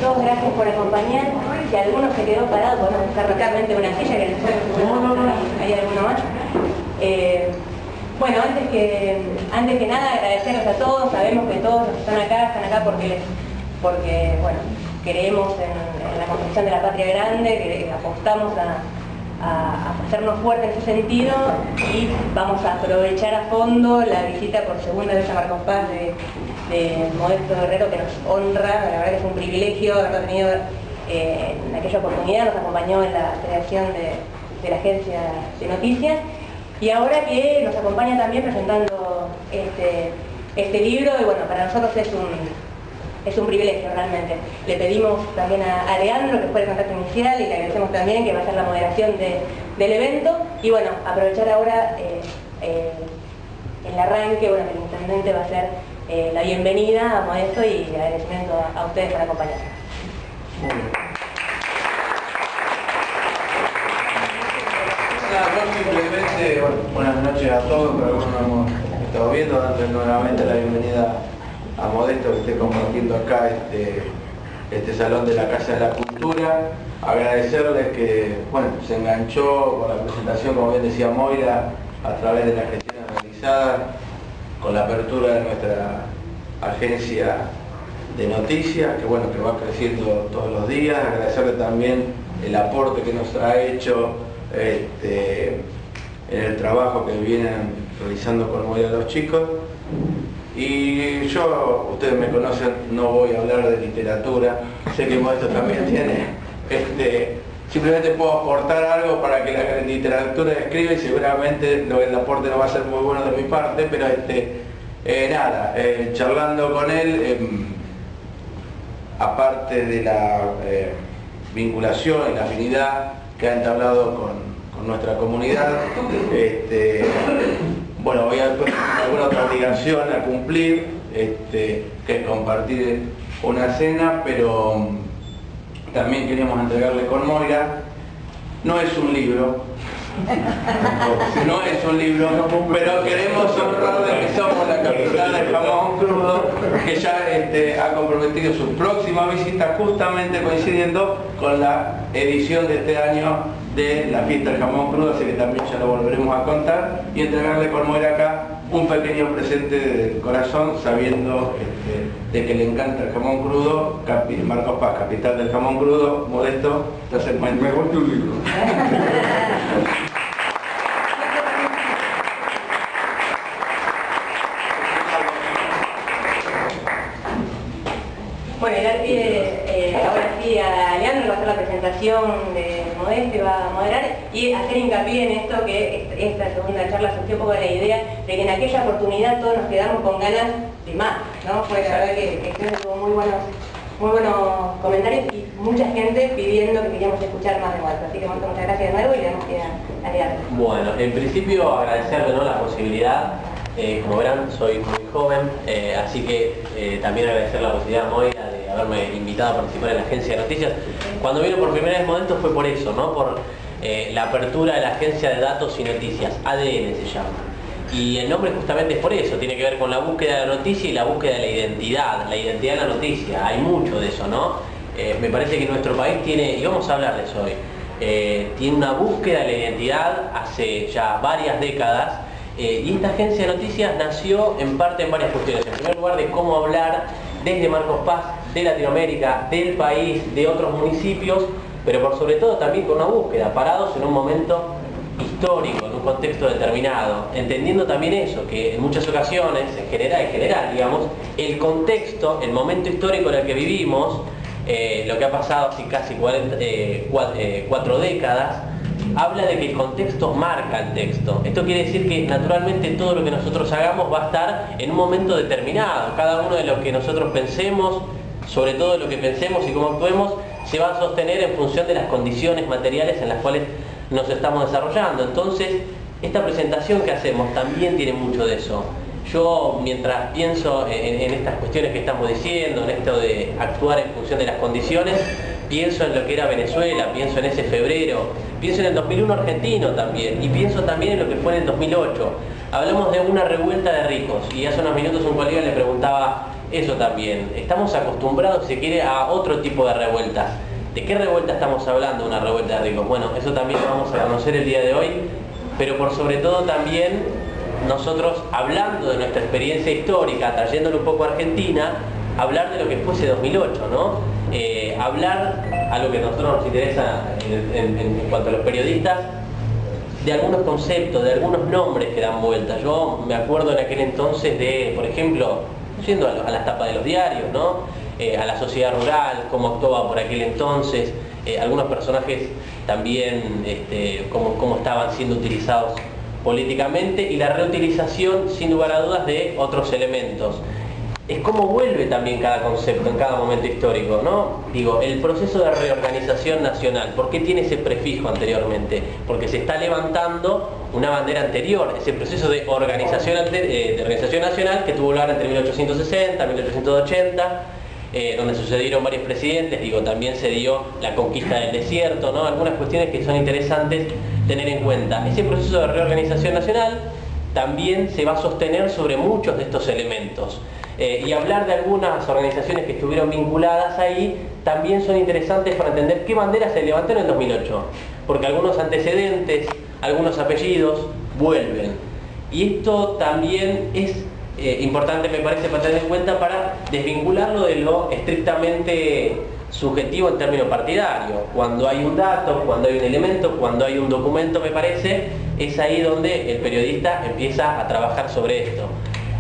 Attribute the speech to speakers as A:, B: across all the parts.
A: todos, gracias por acompañarnos. Si alguno se quedó parado, podemos buscar localmente una silla que después hay alguno más. Bueno, antes que nada agradecerles a todos. Sabemos que todos los que están acá porque bueno, creemos en la construcción de la patria grande, que apostamos a hacernos fuertes en ese sentido, y vamos a aprovechar a fondo la visita por segunda vez a Marcos Paz de Modesto Guerrero, que nos honra. La verdad que es un privilegio haberlo tenido en aquella oportunidad. Nos acompañó en la creación de la agencia de noticias, y ahora que nos acompaña también presentando este libro. Y bueno, para nosotros es un privilegio realmente. Le pedimos también a Leandro, que fue el contacto inicial, y le agradecemos también, que va a hacer la moderación del evento. Y bueno, aprovechar ahora el arranque. Bueno, que el intendente va a hacer la bienvenida a Modesto, y el agradecimiento a ustedes por acompañarnos.
B: Muy bien. Simplemente, buenas noches a todos, pero algunos no hemos estado viendo, dando nuevamente la bienvenida a Modesto, que esté compartiendo acá este salón de la Casa de la Cultura. Agradecerles que, bueno, se enganchó con la presentación, como bien decía Moira, a través de las gestiones realizadas, con la apertura de nuestra agencia de noticias, que bueno, que va creciendo todos los días. Agradecerle también el aporte que nos ha hecho en el trabajo que vienen realizando con Moira los chicos. Y yo, ustedes me conocen, no voy a hablar de literatura. Sé que Modesto también tiene, simplemente puedo aportar algo para que la literatura escriba, y seguramente el aporte no va a ser muy bueno de mi parte, pero charlando con él, aparte de la vinculación y la afinidad que ha entablado con nuestra comunidad, bueno, voy a tener alguna otra obligación a cumplir, que es compartir una cena, pero también queríamos entregarle con Moira. No es un libro, pero queremos honrarle que somos la capital del jamón crudo, que ya ha comprometido su próxima visita, justamente coincidiendo con la edición de este año de la fiesta del jamón crudo, así que también ya lo volveremos a contar, y entregarle con Moira acá un pequeño presente del corazón, sabiendo de que le encanta el jamón crudo. Marcos Paz, capital del jamón crudo. Modesto, entonces
C: mejor que un libro.
A: Bueno, el pide ahora sí a Leandro, que va a hacer la presentación de Modesto, y va a moderar, y hacer hincapié en esto, que esta segunda charla surgió un poco de la idea de que en aquella oportunidad todos nos quedamos con ganas de más, ¿no? Fue la verdad que tuvo muy buenos comentarios, y mucha gente pidiendo que queríamos escuchar más de Modesto. Así que muchas gracias de nuevo, y le damos que a Leandro.
D: Bueno, en principio agradecerle, ¿no?, la posibilidad. Como verán, soy muy joven, así que también agradecer la posibilidad a Moira de haberme invitado a participar en la agencia de noticias. Cuando vino por primera vez Modesto fue por eso, ¿no?, por la apertura de la agencia de datos y noticias, ADN se llama. Y el nombre justamente es por eso, tiene que ver con la búsqueda de la noticia y la búsqueda de la identidad de la noticia. Hay mucho de eso, ¿no? Me parece que nuestro país tiene, y vamos a hablar de eso hoy, tiene una búsqueda de la identidad hace ya varias décadas. Y esta agencia de noticias nació en parte en varias cuestiones. En primer lugar, de cómo hablar desde Marcos Paz, de Latinoamérica, del país, de otros municipios, pero por sobre todo también con una búsqueda, parados en un momento histórico, en un contexto determinado, entendiendo también eso, que en muchas ocasiones, en general, digamos, el contexto, el momento histórico en el que vivimos, lo que ha pasado hace casi 4 décadas, habla de que el contexto marca el texto. Esto quiere decir que naturalmente todo lo que nosotros hagamos va a estar en un momento determinado. Cada uno de lo que nosotros pensemos, sobre todo lo que pensemos y cómo actuemos, se va a sostener en función de las condiciones materiales en las cuales nos estamos desarrollando. Entonces, esta presentación que hacemos también tiene mucho de eso. Yo, mientras pienso en estas cuestiones que estamos diciendo, en esto de actuar en función de las condiciones, pienso en lo que era Venezuela, pienso en ese febrero, pienso en el 2001 argentino también, y pienso también en lo que fue en el 2008. Hablamos de una revuelta de ricos, y hace unos minutos un colega le preguntaba eso también. Estamos acostumbrados, si se quiere, a otro tipo de revueltas. ¿De qué revuelta estamos hablando? Una revuelta de ricos. Bueno, eso también lo vamos a conocer el día de hoy, pero por sobre todo también nosotros, hablando de nuestra experiencia histórica, trayéndolo un poco a Argentina, hablar de lo que fuese 2008, ¿no? Hablar, a lo que a nosotros nos interesa en cuanto a los periodistas, de algunos conceptos, de algunos nombres que dan vueltas. Yo me acuerdo en aquel entonces de, por ejemplo, yendo a las tapas de los diarios, ¿no? A la sociedad rural, cómo actuaba por aquel entonces, algunos personajes también, cómo estaban siendo utilizados políticamente, y la reutilización, sin lugar a dudas, de otros elementos. Es como vuelve también cada concepto en cada momento histórico, ¿no? Digo, el proceso de reorganización nacional, ¿por qué tiene ese prefijo anteriormente? Porque se está levantando una bandera anterior, ese proceso de organización nacional que tuvo lugar entre 1860 y 1880, donde sucedieron varios presidentes, digo, también se dio la conquista del desierto, ¿no? Algunas cuestiones que son interesantes tener en cuenta. Ese proceso de reorganización nacional también se va a sostener sobre muchos de estos elementos. Y hablar de algunas organizaciones que estuvieron vinculadas ahí también son interesantes para entender qué banderas se levantaron en 2008, porque algunos antecedentes, algunos apellidos vuelven. Y esto también es importante, me parece, para tener en cuenta para desvincularlo de lo estrictamente subjetivo en términos partidarios. Cuando hay un dato, cuando hay un elemento, cuando hay un documento, me parece, es ahí donde el periodista empieza a trabajar sobre esto.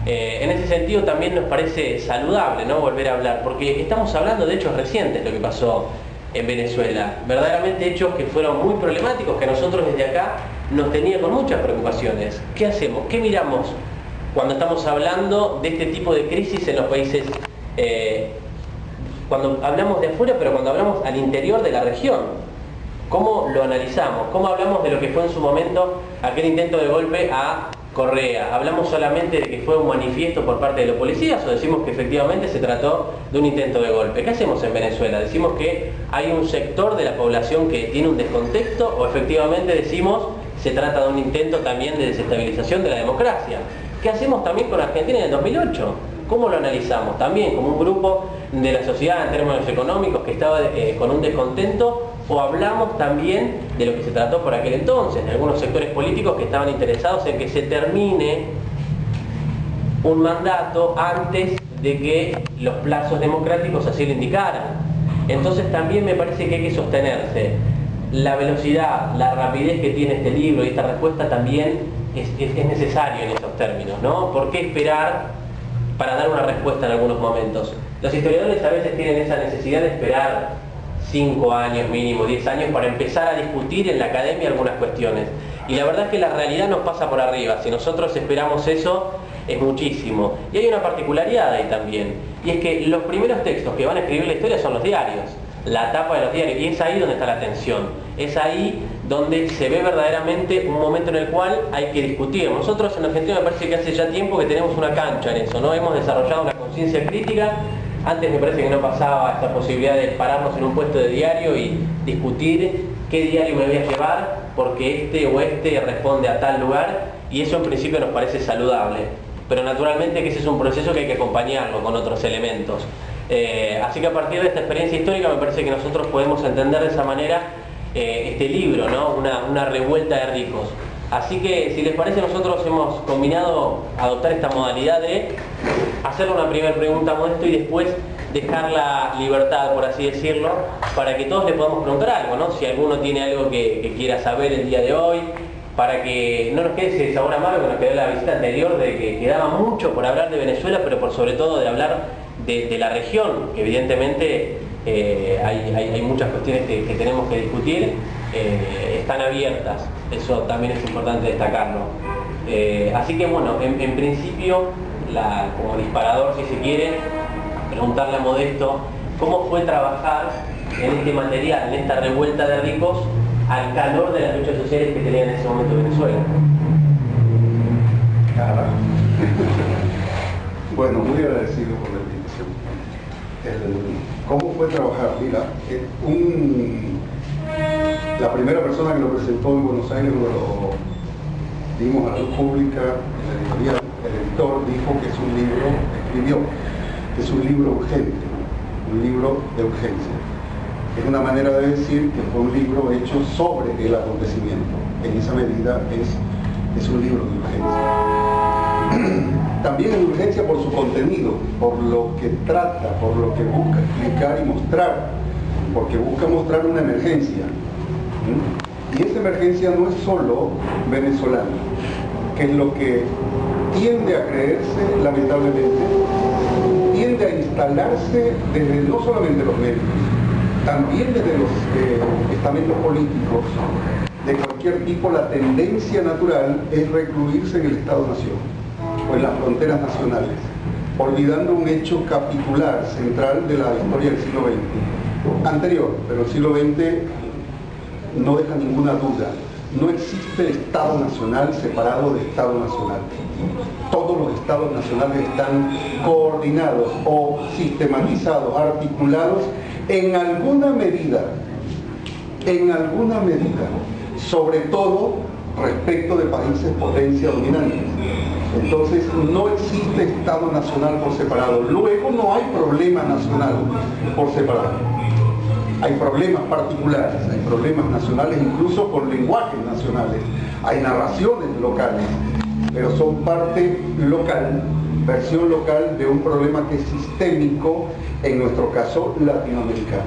D: En ese sentido también nos parece saludable, ¿no?, volver a hablar, porque estamos hablando de hechos recientes, lo que pasó en Venezuela, verdaderamente hechos que fueron muy problemáticos, que a nosotros desde acá nos tenía con muchas preocupaciones. ¿Qué hacemos? ¿Qué miramos cuando estamos hablando de este tipo de crisis en los países, cuando hablamos de afuera, pero cuando hablamos al interior de la región? ¿Cómo lo analizamos? ¿Cómo hablamos de lo que fue en su momento aquel intento de golpe a Correa? ¿Hablamos solamente de que fue un manifiesto por parte de los policías o decimos que efectivamente se trató de un intento de golpe? ¿Qué hacemos en Venezuela? ¿Decimos que hay un sector de la población que tiene un descontexto o efectivamente decimos se trata de un intento también de desestabilización de la democracia? ¿Qué hacemos también con Argentina en el 2008? ¿Cómo lo analizamos? También como un grupo de la sociedad en términos económicos que estaba con un descontento, o hablamos también de lo que se trató por aquel entonces, de algunos sectores políticos que estaban interesados en que se termine un mandato antes de que los plazos democráticos así lo indicaran. Entonces también me parece que hay que sostenerse. La velocidad, la rapidez que tiene este libro y esta respuesta también es necesario en estos términos, ¿no? ¿Por qué esperar para dar una respuesta en algunos momentos? Los historiadores a veces tienen esa necesidad de esperar 5 años mínimo, 10 años para empezar a discutir en la academia algunas cuestiones. Y la verdad es que la realidad nos pasa por arriba. Si nosotros esperamos eso, es muchísimo. Y hay una particularidad ahí también, y es que los primeros textos que van a escribir la historia son los diarios, la tapa de los diarios, y es ahí donde está la tensión. Es ahí donde se ve verdaderamente un momento en el cual hay que discutir. Nosotros en Argentina me parece que hace ya tiempo que tenemos una cancha en eso, ¿no? Hemos desarrollado una conciencia crítica. Antes me parece que no pasaba esta posibilidad de pararnos en un puesto de diario y discutir qué diario me voy a llevar, porque este o este responde a tal lugar, y eso en principio nos parece saludable. Pero naturalmente que ese es un proceso que hay que acompañarlo con otros elementos. Así que a partir de esta experiencia histórica me parece que nosotros podemos entender de esa manera este libro, ¿no? Una revuelta de ricos. Así que, si les parece, nosotros hemos combinado adoptar esta modalidad de hacerle una primera pregunta a Modesto y después dejar la libertad, por así decirlo, para que todos le podamos preguntar algo, ¿no? Si alguno tiene algo que quiera saber el día de hoy, para que no nos quede ese sabor amargo que nos quedó la visita anterior, de que quedaba mucho por hablar de Venezuela, pero por sobre todo de hablar de la región, que evidentemente hay muchas cuestiones que tenemos que discutir, están abiertas, eso también es importante destacarlo. Así que bueno, en principio, como disparador, si se quiere, preguntarle a Modesto cómo fue trabajar en este material, en esta revuelta de ricos, al calor de las luchas sociales que tenía en ese momento Venezuela.
C: Bueno, muy agradecido por la invitación. ¿Cómo fue trabajar? Mira, la primera persona que lo presentó en Buenos Aires lo dimos a la luz pública, en la editorial. El editor dijo que es un libro, escribió, es un libro urgente, un libro de urgencia. Es una manera de decir que fue un libro hecho sobre el acontecimiento. En esa medida es un libro de urgencia. También es urgencia por su contenido, por lo que trata, por lo que busca explicar y mostrar, porque busca mostrar una emergencia. Y esa emergencia no es solo venezolana, que es lo que tiende a creerse, lamentablemente, tiende a instalarse desde no solamente los medios, también desde los estamentos políticos de cualquier tipo. La tendencia natural es recluirse en el Estado-Nación o en las fronteras nacionales, olvidando un hecho capitular, central de la historia del siglo XX, anterior, pero el siglo XX no deja ninguna duda. No existe Estado nacional separado de Estado nacional. Todos los Estados nacionales están coordinados o sistematizados, articulados en alguna medida, sobre todo respecto de países potencia dominantes. Entonces no existe Estado nacional por separado. Luego no hay problema nacional por separado. Hay problemas particulares, hay problemas nacionales, incluso con lenguajes nacionales. Hay narraciones locales, pero son parte local, versión local de un problema que es sistémico, en nuestro caso latinoamericano.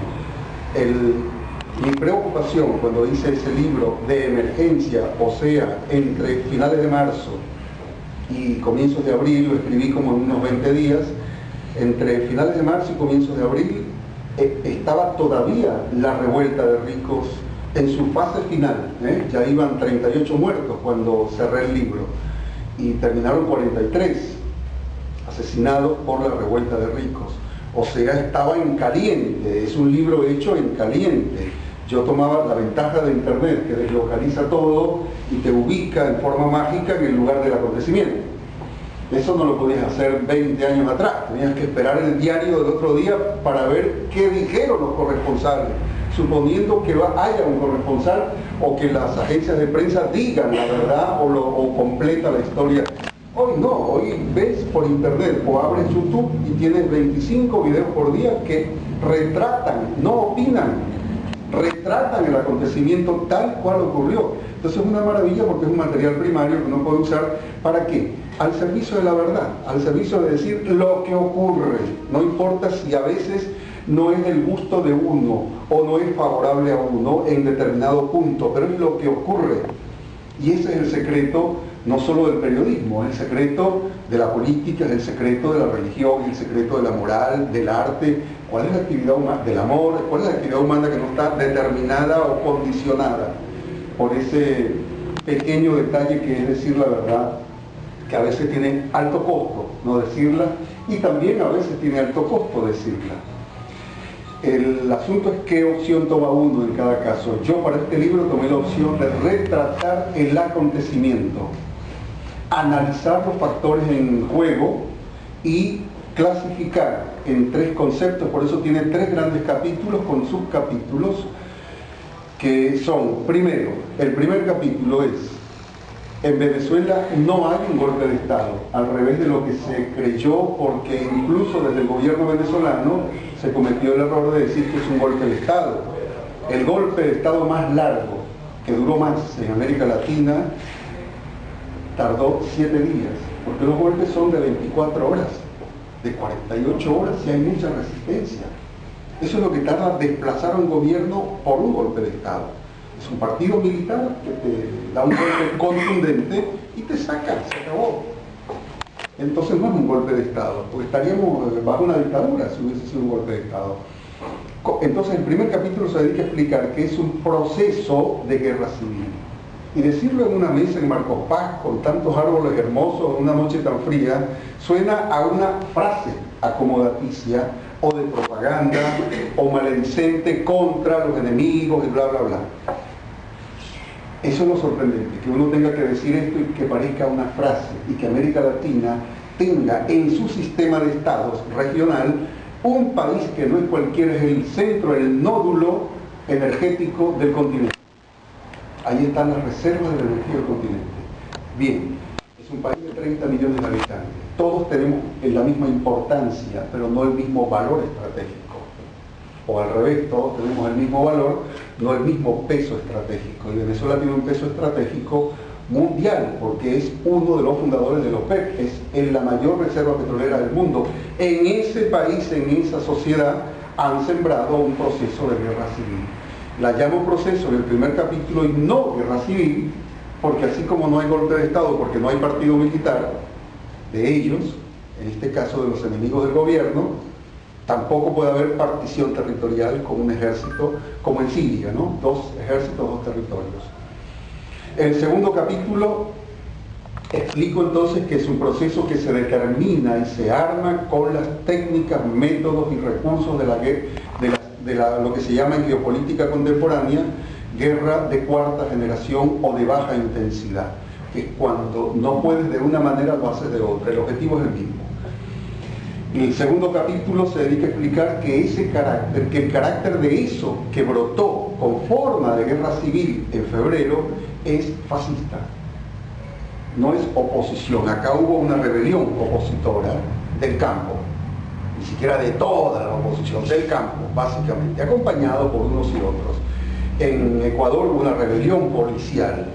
C: Mi preocupación cuando hice ese libro de emergencia, o sea, entre finales de marzo y comienzos de abril, lo escribí como en unos 20 días, entre finales de marzo y comienzos de abril, estaba todavía la revuelta de Ricos en su fase final. Ya iban 38 muertos cuando cerré el libro y terminaron 43 asesinados por la revuelta de Ricos. O sea, estaba en caliente, es un libro hecho en caliente. Yo tomaba la ventaja de internet, que deslocaliza todo y te ubica en forma mágica en el lugar del acontecimiento. Eso no lo podías hacer 20 años atrás, tenías que esperar el diario del otro día para ver qué dijeron los corresponsales, suponiendo que haya un corresponsal o que las agencias de prensa digan la verdad o completa la historia. Hoy no, hoy ves por internet o abres YouTube y tienes 25 videos por día que retratan, no opinan, retratan el acontecimiento tal cual ocurrió. Entonces es una maravilla porque es un material primario que uno puede usar ¿para qué? Al servicio de la verdad, al servicio de decir lo que ocurre. No importa si a veces no es del gusto de uno o no es favorable a uno en determinado punto, pero es lo que ocurre. Y ese es el secreto no solo del periodismo, es el secreto de la política, es el secreto de la religión, es el secreto de la moral, del arte. ¿Cuál es la actividad humana? Del amor, ¿cuál es la actividad humana que no está determinada o condicionada por ese pequeño detalle que es decir la verdad, que a veces tiene alto costo no decirla y también a veces tiene alto costo decirla? El asunto es qué opción toma uno en cada caso. Yo para este libro tomé la opción de retratar el acontecimiento, analizar los factores en juego y clasificar en 3 conceptos. Por eso tiene 3 grandes capítulos con subcapítulos que son, primero, el primer capítulo es: en Venezuela no hay un golpe de Estado, al revés de lo que se creyó, porque incluso desde el gobierno venezolano se cometió el error de decir que es un golpe de Estado. El golpe de Estado más largo, que duró más en América Latina, tardó 7 días, porque los golpes son de 24 horas, de 48 horas si hay mucha resistencia. Eso es lo que tarda desplazar a un gobierno por un golpe de Estado. Es un partido militar que te da un golpe contundente y te saca, se acabó. Entonces no es un golpe de Estado, porque estaríamos bajo una dictadura si hubiese sido un golpe de Estado. Entonces el primer capítulo se dedica a explicar que es un proceso de guerra civil. Y decirlo en una mesa en Marcos Paz, con tantos árboles hermosos, en una noche tan fría, suena a una frase acomodaticia, o de propaganda, o maledicente contra los enemigos y bla, bla, bla. Eso es lo sorprendente, que uno tenga que decir esto y que parezca una frase, y que América Latina tenga en su sistema de estados regional un país que no es cualquiera, es el centro, el nódulo energético del continente. Ahí están las reservas de la energía del continente. Bien, es un país de 30 millones de habitantes. todos tenemos la misma importancia, pero no el mismo valor estratégico. O al revés, todos tenemos el mismo valor, no el mismo peso estratégico. Y Venezuela tiene un peso estratégico mundial, porque es uno de los fundadores de la OPEP, es la mayor reserva petrolera del mundo. En ese país, en esa sociedad, han sembrado un proceso de guerra civil. La llamo proceso en el primer capítulo y no guerra civil, porque así como no hay golpe de Estado, porque no hay partido militar de ellos, en este caso de los enemigos del gobierno, tampoco puede haber partición territorial con un ejército, como en Siria, ¿no? 2 ejércitos, 2 territorios. En el segundo capítulo explico entonces que es un proceso que se determina y se arma con las técnicas, métodos y recursos de lo que se llama en geopolítica contemporánea guerra de cuarta generación o de baja intensidad, que es cuando no puedes de una manera, lo haces de otra, el objetivo es el mismo. Y el segundo capítulo se dedica a explicar que el carácter de eso que brotó con forma de guerra civil en febrero es fascista. No es oposición. Acá hubo una rebelión opositora del campo, ni siquiera de toda la oposición, del campo, básicamente, acompañado por unos y otros. En Ecuador hubo una rebelión policial.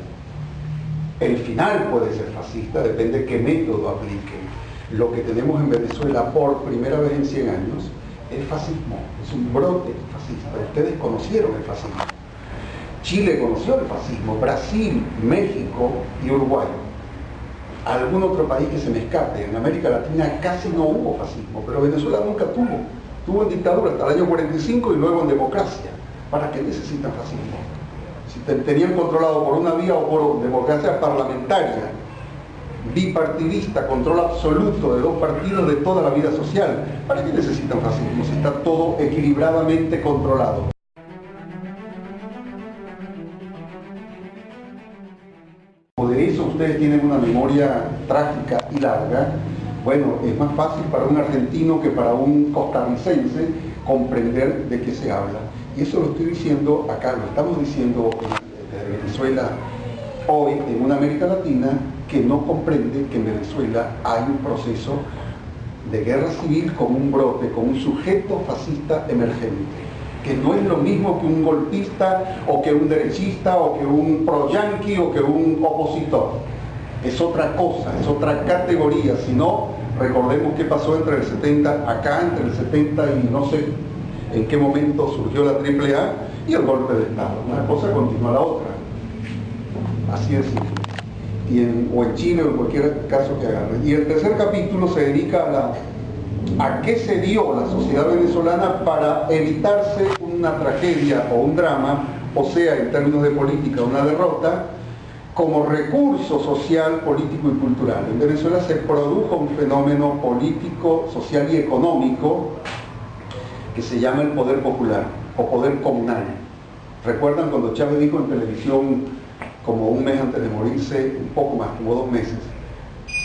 C: El final puede ser fascista, depende de qué método apliquen. Lo que tenemos en Venezuela por primera vez en 100 años es fascismo, es un brote fascista. Ustedes conocieron el fascismo. Chile conoció el fascismo, Brasil, México y Uruguay. Algún otro país que se me escape. En América Latina casi no hubo fascismo, pero Venezuela nunca tuvo. Tuvo en dictadura hasta el año 45 y luego en democracia. ¿Para qué necesitan fascismo? Si tenían controlado por una vía o por democracia parlamentaria, bipartidista, control absoluto de 2 partidos de toda la vida social. ¿Para qué necesitan fascismo si está todo equilibradamente controlado? De eso ustedes tienen una memoria trágica y larga. Bueno, es más fácil para un argentino que para un costarricense comprender de qué se habla. Y eso lo estoy diciendo acá, lo estamos diciendo desde Venezuela hoy en una América Latina que no comprende que en Venezuela hay un proceso de guerra civil con un brote, con un sujeto fascista emergente, que no es lo mismo que un golpista o que un derechista o que un pro-yanqui o que un opositor. Es otra cosa, es otra categoría. Si no, recordemos qué pasó entre el 70, acá entre el 70 y no sé en qué momento surgió la AAA y el golpe de Estado. Una cosa continúa la otra. Así es simple. O en Chile o en cualquier caso que agarren. Y el tercer capítulo se dedica a qué se dio la sociedad venezolana para evitarse una tragedia o un drama, o sea, en términos de política, una derrota, como recurso social, político y cultural. En Venezuela se produjo un fenómeno político, social y económico que se llama el poder popular o poder comunal. ¿Recuerdan cuando Chávez dijo en televisión, como un mes antes de morirse, un poco más, como 2 meses,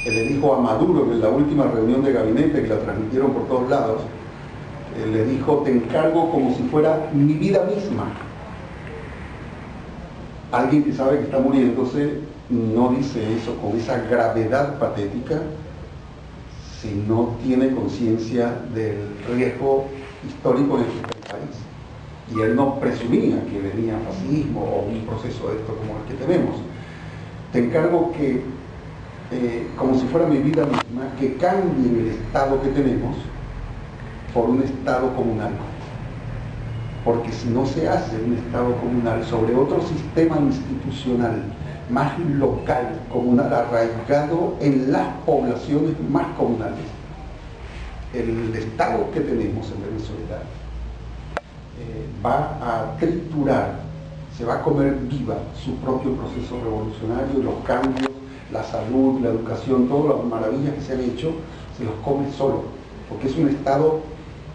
C: le dijo a Maduro en la última reunión de gabinete, que la transmitieron por todos lados, le dijo: te encargo como si fuera mi vida misma? Alguien que sabe que está muriéndose no dice eso con esa gravedad patética si no tiene conciencia del riesgo histórico en el país. Y él no presumía que venía fascismo o un proceso de esto como el que tenemos. Te encargo que, como si fuera mi vida misma, que cambien el Estado que tenemos por un Estado comunal. Porque si no se hace un Estado comunal sobre otro sistema institucional más local, comunal, arraigado en las poblaciones más comunales, el Estado que tenemos en Venezuela va a triturar, se va a comer viva su propio proceso revolucionario, los cambios, la salud, la educación, todas las maravillas que se han hecho, se los come solo, porque es un Estado,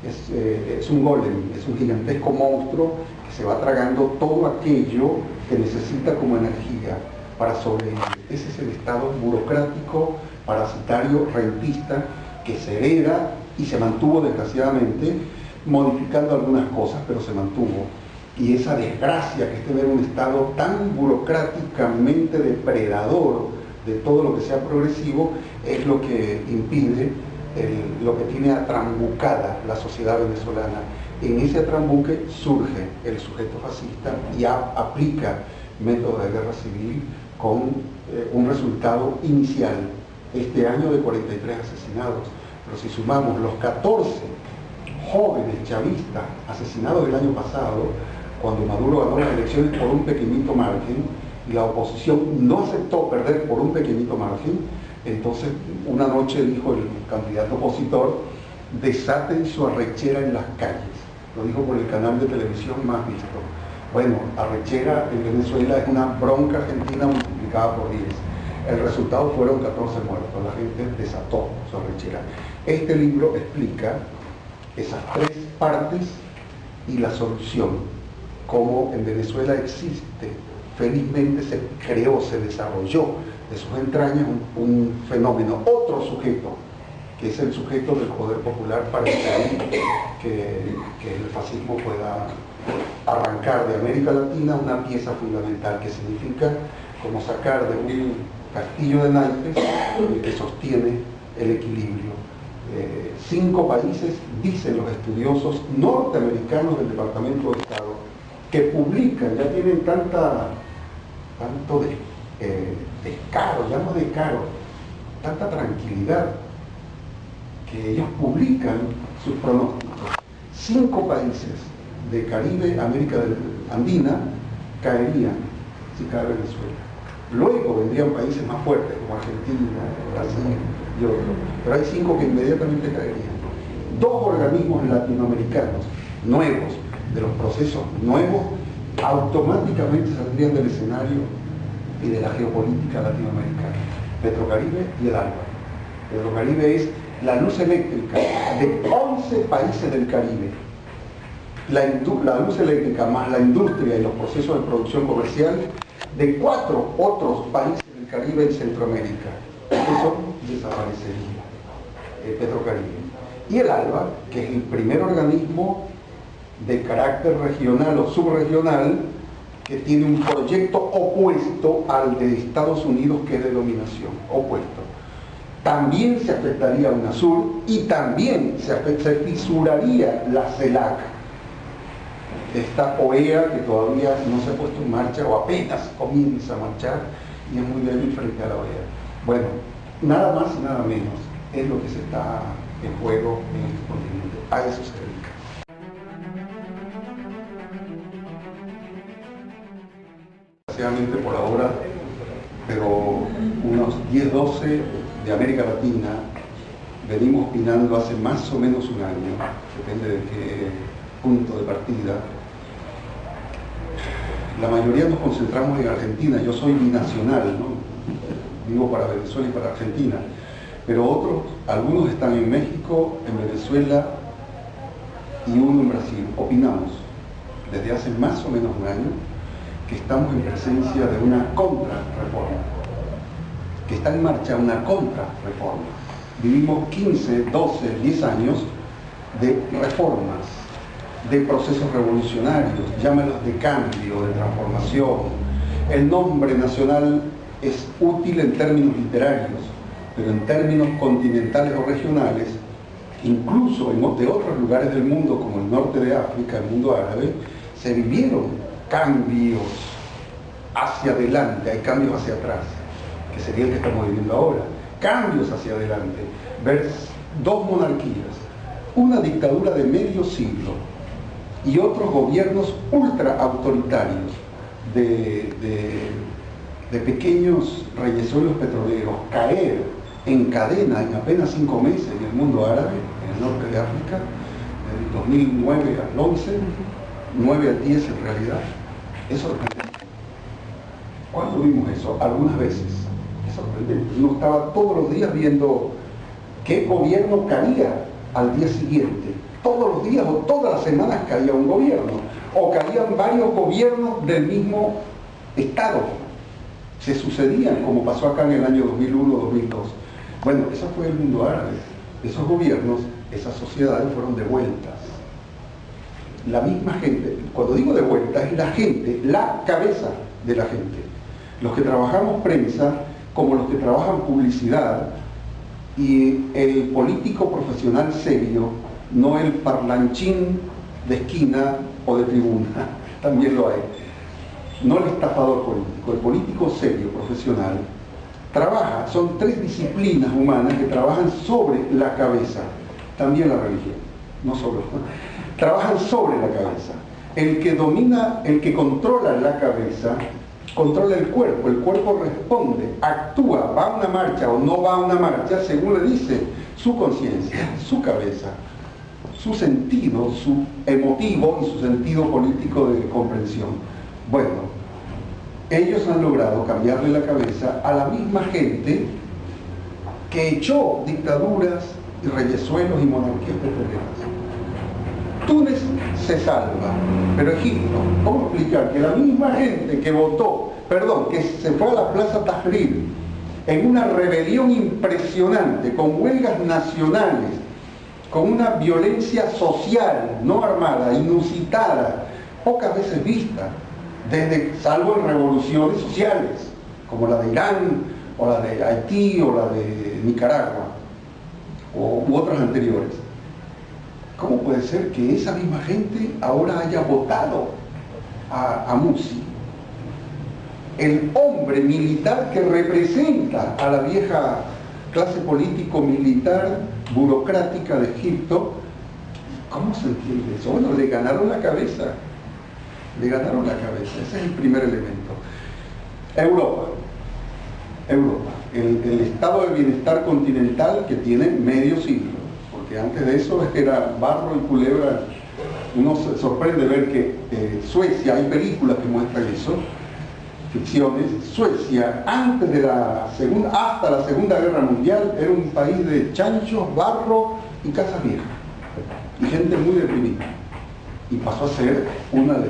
C: es un golem, es un gigantesco monstruo que se va tragando todo aquello que necesita como energía para sobrevivir. Ese es el Estado burocrático, parasitario, rentista, que se hereda y se mantuvo desgraciadamente, modificando algunas cosas, pero se mantuvo. Y esa desgracia que es tener un Estado tan burocráticamente depredador de todo lo que sea progresivo, es lo que impide, lo que tiene atrambucada la sociedad venezolana. En ese atrambuque surge el sujeto fascista y aplica métodos de guerra civil con un resultado inicial, este año de 43 asesinados. Pero si sumamos los 14 jóvenes chavistas asesinados el año pasado, cuando Maduro ganó las elecciones por un pequeñito margen y la oposición no aceptó perder por un pequeñito margen, entonces una noche dijo el candidato opositor: desaten su arrechera en las calles. Lo dijo por el canal de televisión más visto. Bueno, arrechera en Venezuela es una bronca argentina multiplicada por 10. El resultado fueron 14 muertos. La gente desató su arrechera. Este libro explica esas tres partes y la solución. Cómo en Venezuela existe, felizmente se creó, se desarrolló de sus entrañas un fenómeno, otro sujeto, que es el sujeto del poder popular para impedir que el fascismo pueda arrancar de América Latina una pieza fundamental, que significa como sacar de un castillo de naipes que sostiene el equilibrio. 5 países, dicen los estudiosos norteamericanos del Departamento de Estado, que publican, ya tienen tanto descaro, ya no descaro, tanta tranquilidad, que ellos publican sus pronósticos. 5 países de Caribe, América Andina, caerían si cae Venezuela. Luego vendrían países más fuertes como Argentina, Brasil y otros, pero hay 5 que inmediatamente caerían. 2 organismos latinoamericanos nuevos, de los procesos nuevos, automáticamente saldrían del escenario y de la geopolítica latinoamericana: Petrocaribe y el ALBA. Petrocaribe es la luz eléctrica de 11 países del Caribe. La luz eléctrica más la industria y los procesos de producción comercial de 4 otros países del Caribe y Centroamérica. Eso desaparecería, Petrocaribe. Y el ALBA, que es el primer organismo de carácter regional o subregional que tiene un proyecto opuesto al de Estados Unidos, que es de dominación, opuesto. También se afectaría a UNASUR y también se fisuraría la CELAC, esta OEA que todavía no se ha puesto en marcha o apenas comienza a marchar y es muy débil frente a la OEA. Bueno, nada más y nada menos es lo que se está en juego en este continente. A eso se dedica. Desgraciadamente por ahora, pero unos 10-12 de América Latina venimos opinando hace más o menos un año, depende de qué punto de partida. La mayoría nos concentramos en Argentina. Yo soy binacional, ¿no? Vivo para Venezuela y para Argentina, pero otros, algunos están en México, en Venezuela y uno en Brasil. Opinamos desde hace más o menos un año que estamos en presencia de una contrarreforma, que está en marcha una contrarreforma. Vivimos 15, 12, 10 años de reformas, de procesos revolucionarios, llámalos de cambio, de transformación. El nombre nacional es útil en términos literarios, pero en términos continentales o regionales, incluso de otros lugares del mundo, como el norte de África, el mundo árabe, se vivieron cambios hacia adelante, hay cambios hacia atrás, que sería el que estamos viviendo ahora. Cambios hacia adelante, ver 2 monarquías, una dictadura de medio siglo y otros gobiernos ultra autoritarios de pequeños reyesuelos petroleros caer en cadena en apenas 5 meses en el mundo árabe, en el norte de África, del 2009 al 11, 9 al 10 en realidad. Es sorprendente. ¿Cuándo vimos eso? Algunas veces. Es sorprendente. Uno estaba todos los días viendo qué gobierno caía al día siguiente. Todos los días o todas las semanas caía un gobierno, o caían varios gobiernos del mismo estado. Se sucedían, como pasó acá en el año 2001-2002. Bueno, eso fue el mundo árabe. Esos gobiernos, esas sociedades fueron devueltas. La misma gente, cuando digo devueltas, es la gente, la cabeza de la gente. Los que trabajamos prensa como los que trabajan publicidad, y el político profesional serio, no el parlanchín de esquina o de tribuna, también lo hay. No el estafador político, el político serio, profesional, trabaja, son tres disciplinas humanas que trabajan sobre la cabeza, también la religión, no sobre, trabajan sobre la cabeza. El que domina, el que controla la cabeza, controla el cuerpo responde, actúa, va a una marcha o no va a una marcha según le dice su conciencia, su cabeza, su sentido, su emotivo y su sentido político de comprensión. Bueno, ellos han logrado cambiarle la cabeza a la misma gente que echó dictaduras y reyesuelos y monarquías petroleras. Túnez se salva, pero Egipto, ¿cómo explicar que la misma gente que votó, que se fue a la Plaza Tahrir en una rebelión impresionante, con huelgas nacionales, con una violencia social, no armada, inusitada, pocas veces vista, salvo en revoluciones sociales, como la de Irán, o la de Haití, o la de Nicaragua, u otras anteriores? ¿Cómo puede ser que esa misma gente ahora haya votado a Mursi, el hombre militar que representa a la vieja clase político-militar burocrática de Egipto? ¿Cómo se entiende eso? Bueno, le ganaron la cabeza. Le ganaron la cabeza. Ese es el primer elemento. Europa. El estado de bienestar continental que tiene medio siglo. Porque antes de eso era barro y culebra. Uno se sorprende ver que Suecia, hay películas que muestran eso, ficciones. Suecia, antes de hasta la Segunda Guerra Mundial, era un país de chanchos, barro y casas viejas. Y gente muy deprimida. Y pasó a ser una de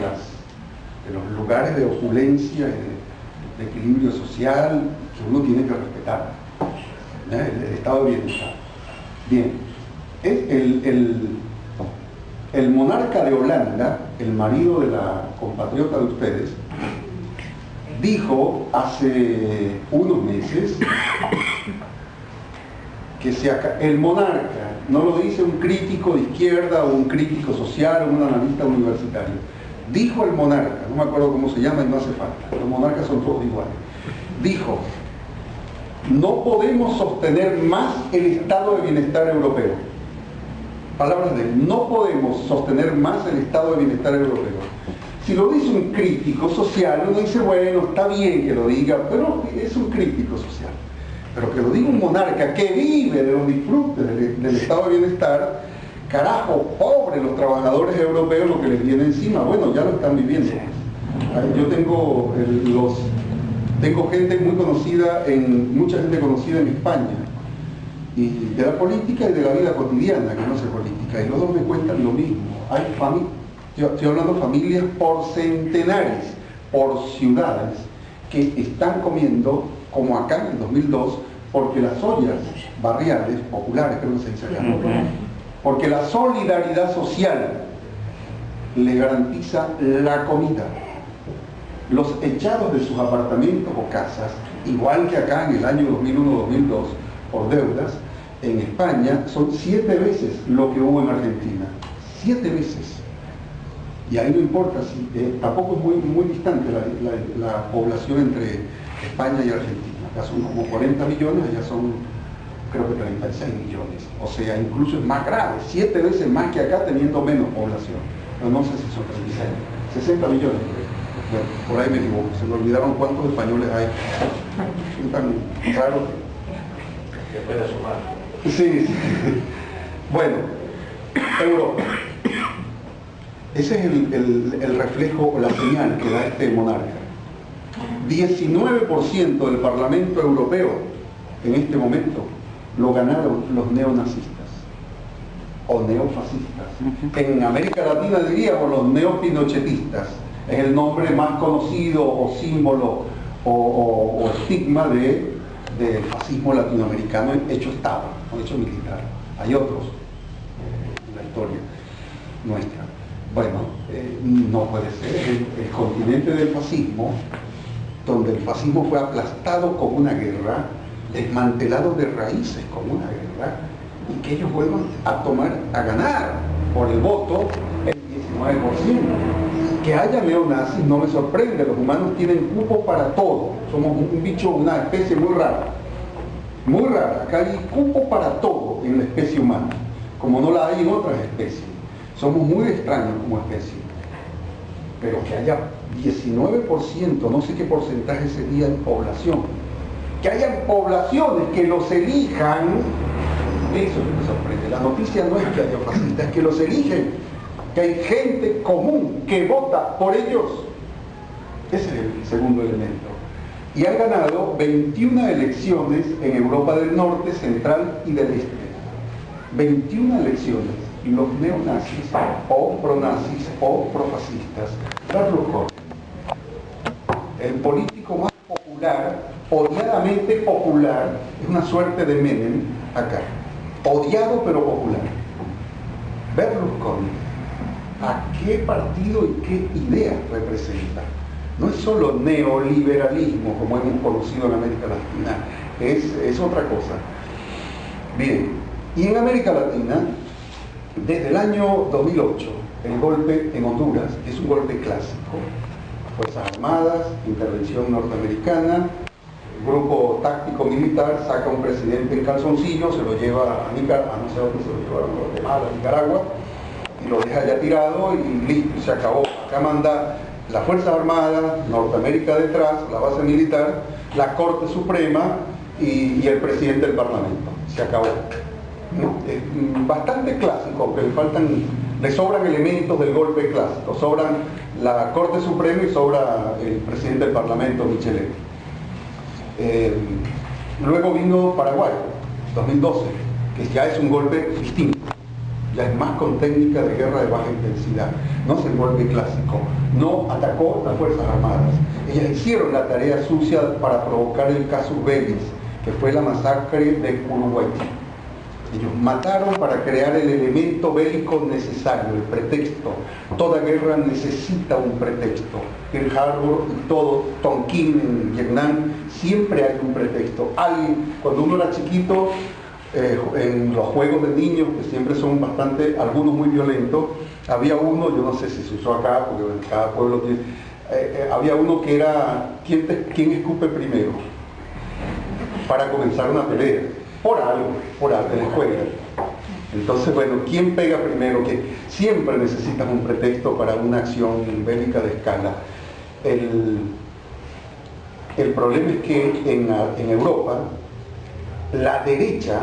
C: los lugares de opulencia y de equilibrio social que uno tiene que respetar. El estado de bienestar. Bien. El monarca de Holanda, el marido de la compatriota de ustedes, dijo hace unos meses que el monarca, no lo dice un crítico de izquierda o un crítico social o un analista universitario, dijo el monarca, no me acuerdo cómo se llama y no hace falta, los monarcas son todos iguales, dijo: no podemos sostener más el estado de bienestar europeo. Palabras de él: no podemos sostener más el estado de bienestar europeo. Si lo dice un crítico social, uno dice, bueno, está bien que lo diga, pero es un crítico social. Pero que lo diga un monarca que vive de los disfrutes del estado de bienestar, carajo, pobres los trabajadores europeos lo que les viene encima. Bueno, ya lo están viviendo. Yo tengo gente muy conocida, mucha gente conocida en España, y de la política y de la vida cotidiana, que no hace política, y los dos me cuentan lo mismo. Hay yo estoy hablando de familias por centenares, por ciudades, que están comiendo, como acá en el 2002, porque las ollas barriales, populares, creo que se dice acá, porque la solidaridad social le garantiza la comida. Los echados de sus apartamentos o casas, igual que acá en el año 2001-2002, por deudas, en España son 7 veces lo que hubo en Argentina. 7 veces. Y ahí no importa, tampoco es muy distante la población entre España y Argentina. Acá son como 40 millones, allá son creo que 36 millones. O sea, incluso es más grave, 7 veces más que acá teniendo menos población. No sé si son 36, 60 millones. Bueno, por ahí me equivoco, se me olvidaron cuántos españoles hay. Son tan raros
B: que pueda sumar.
C: Sí. Bueno, Europa. Ese es el reflejo o la señal que da este monarca. 19% del Parlamento Europeo en este momento lo ganaron los neonazistas o neofascistas. En América Latina diríamos los neopinochetistas. Es el nombre más conocido o símbolo o estigma del fascismo latinoamericano hecho Estado, o hecho militar. Hay otros en la historia nuestra. Bueno, no puede ser. El continente del fascismo donde el fascismo fue aplastado con una guerra, desmantelado de raíces con una guerra, y que ellos vuelvan a ganar por el voto el 19%. Que haya neonazis no me sorprende, los humanos tienen cupo para todo, somos un bicho, una especie muy rara, acá hay cupo para todo en la especie humana, como no la hay en otras especies, somos muy extraños como especie, pero que haya 19%, no sé qué porcentaje sería en población, que haya poblaciones que los elijan, eso es lo que me sorprende. La noticia no es que haya fascistas, es que los eligen, que hay gente común que vota por ellos. Ese es el segundo elemento. Y han ganado 21 elecciones en Europa del Norte, Central y del Este. 21 elecciones. Y los neonazis, o pronazis, o profascistas, Berlusconi, el político más popular, odiadamente popular, es una suerte de Menem acá. Odiado pero popular. Berlusconi, ¿a qué partido y qué idea representa? No es solo neoliberalismo como hemos conocido en América Latina, es otra cosa. Bien, y en América Latina, desde el año 2008, el golpe en Honduras es un golpe clásico. Fuerzas Armadas, intervención norteamericana, grupo táctico militar saca a un presidente en calzoncillo, se lo lleva a Nicaragua, no sé dónde se lo llevaron, a Guatemala, a Nicaragua, y lo deja ya tirado y listo, se acabó. Acá manda las Fuerzas Armadas, Norteamérica detrás, la base militar, la Corte Suprema y el presidente del Parlamento. Se acabó. ¿No? Es bastante clásico, aunque le sobran elementos del golpe clásico. Sobran la Corte Suprema y sobra el presidente del Parlamento, Michelet. Luego vino Paraguay, 2012, que ya es un golpe distinto. Ya es más con técnica de guerra de baja intensidad. No es el golpe clásico. No atacó las Fuerzas Armadas. Ellas hicieron la tarea sucia para provocar el casus belli, que fue la masacre de Uruguay. Ellos mataron para crear el elemento bélico necesario, el pretexto. Toda guerra necesita un pretexto. Pearl Harbor y todo, Tonkin en Vietnam, siempre hay un pretexto. Cuando uno era chiquito, en los juegos de niños, que siempre son bastante, algunos muy violentos, había uno, yo no sé si se usó acá, porque en cada pueblo tiene, había uno que era, ¿quién escupe primero? Para comenzar una pelea. Por algo en la escuela. Entonces, bueno, ¿quién pega primero? Que siempre necesitas un pretexto para una acción bélica de escala. El problema es que en Europa la derecha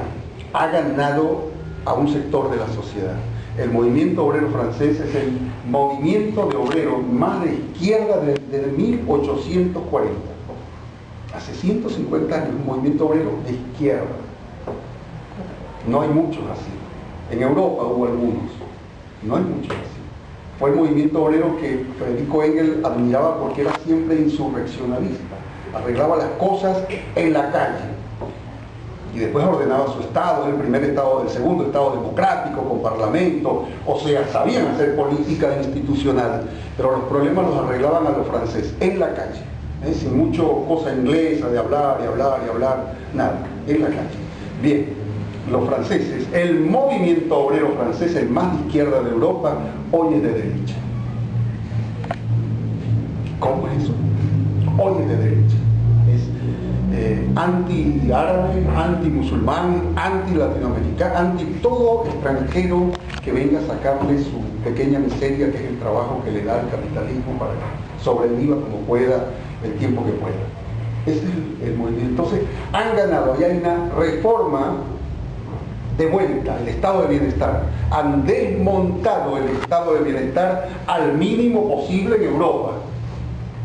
C: ha ganado a un sector de la sociedad. El movimiento obrero francés es el movimiento de obreros más de izquierda desde 1840. Hace 150 años, un movimiento obrero de izquierda. No hay muchos así. En Europa hubo algunos. No hay muchos así. Fue el movimiento obrero que Federico Engels admiraba porque era siempre insurreccionalista. Arreglaba las cosas en la calle. Y después ordenaba su Estado, el segundo Estado democrático, con parlamento. O sea, sabían hacer política institucional. Pero los problemas los arreglaban a los franceses, en la calle. Sin mucho cosa inglesa de hablar y hablar y hablar. Nada, en la calle. Bien. Los franceses, el movimiento obrero francés, el más de izquierda de Europa, hoy es de derecha. ¿Cómo es eso? Hoy es de derecha. Es anti-árabe, anti-musulmán, anti-latinoamericano, anti-todo extranjero que venga a sacarle su pequeña miseria, que es el trabajo que le da el capitalismo para que sobreviva como pueda, el tiempo que pueda. Ese es el movimiento. Entonces, han ganado, y hay una reforma de vuelta, el estado de bienestar. Han desmontado el estado de bienestar al mínimo posible en Europa.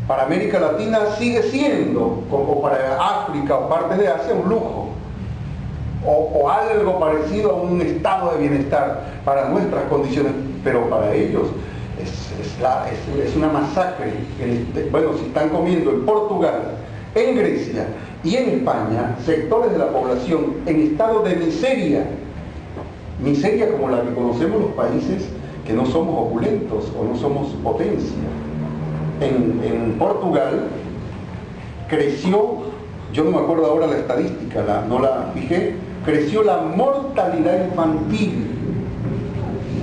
C: Para América Latina sigue siendo, como para África o partes de Asia, un lujo. O algo parecido a un estado de bienestar para nuestras condiciones, pero para ellos es una masacre. Bueno, si están comiendo en Portugal, en Grecia y en España, sectores de la población en estado de miseria como la que conocemos los países que no somos opulentos o no somos potencia. En Portugal, creció, yo no me acuerdo ahora la estadística, no la fijé, creció la mortalidad infantil.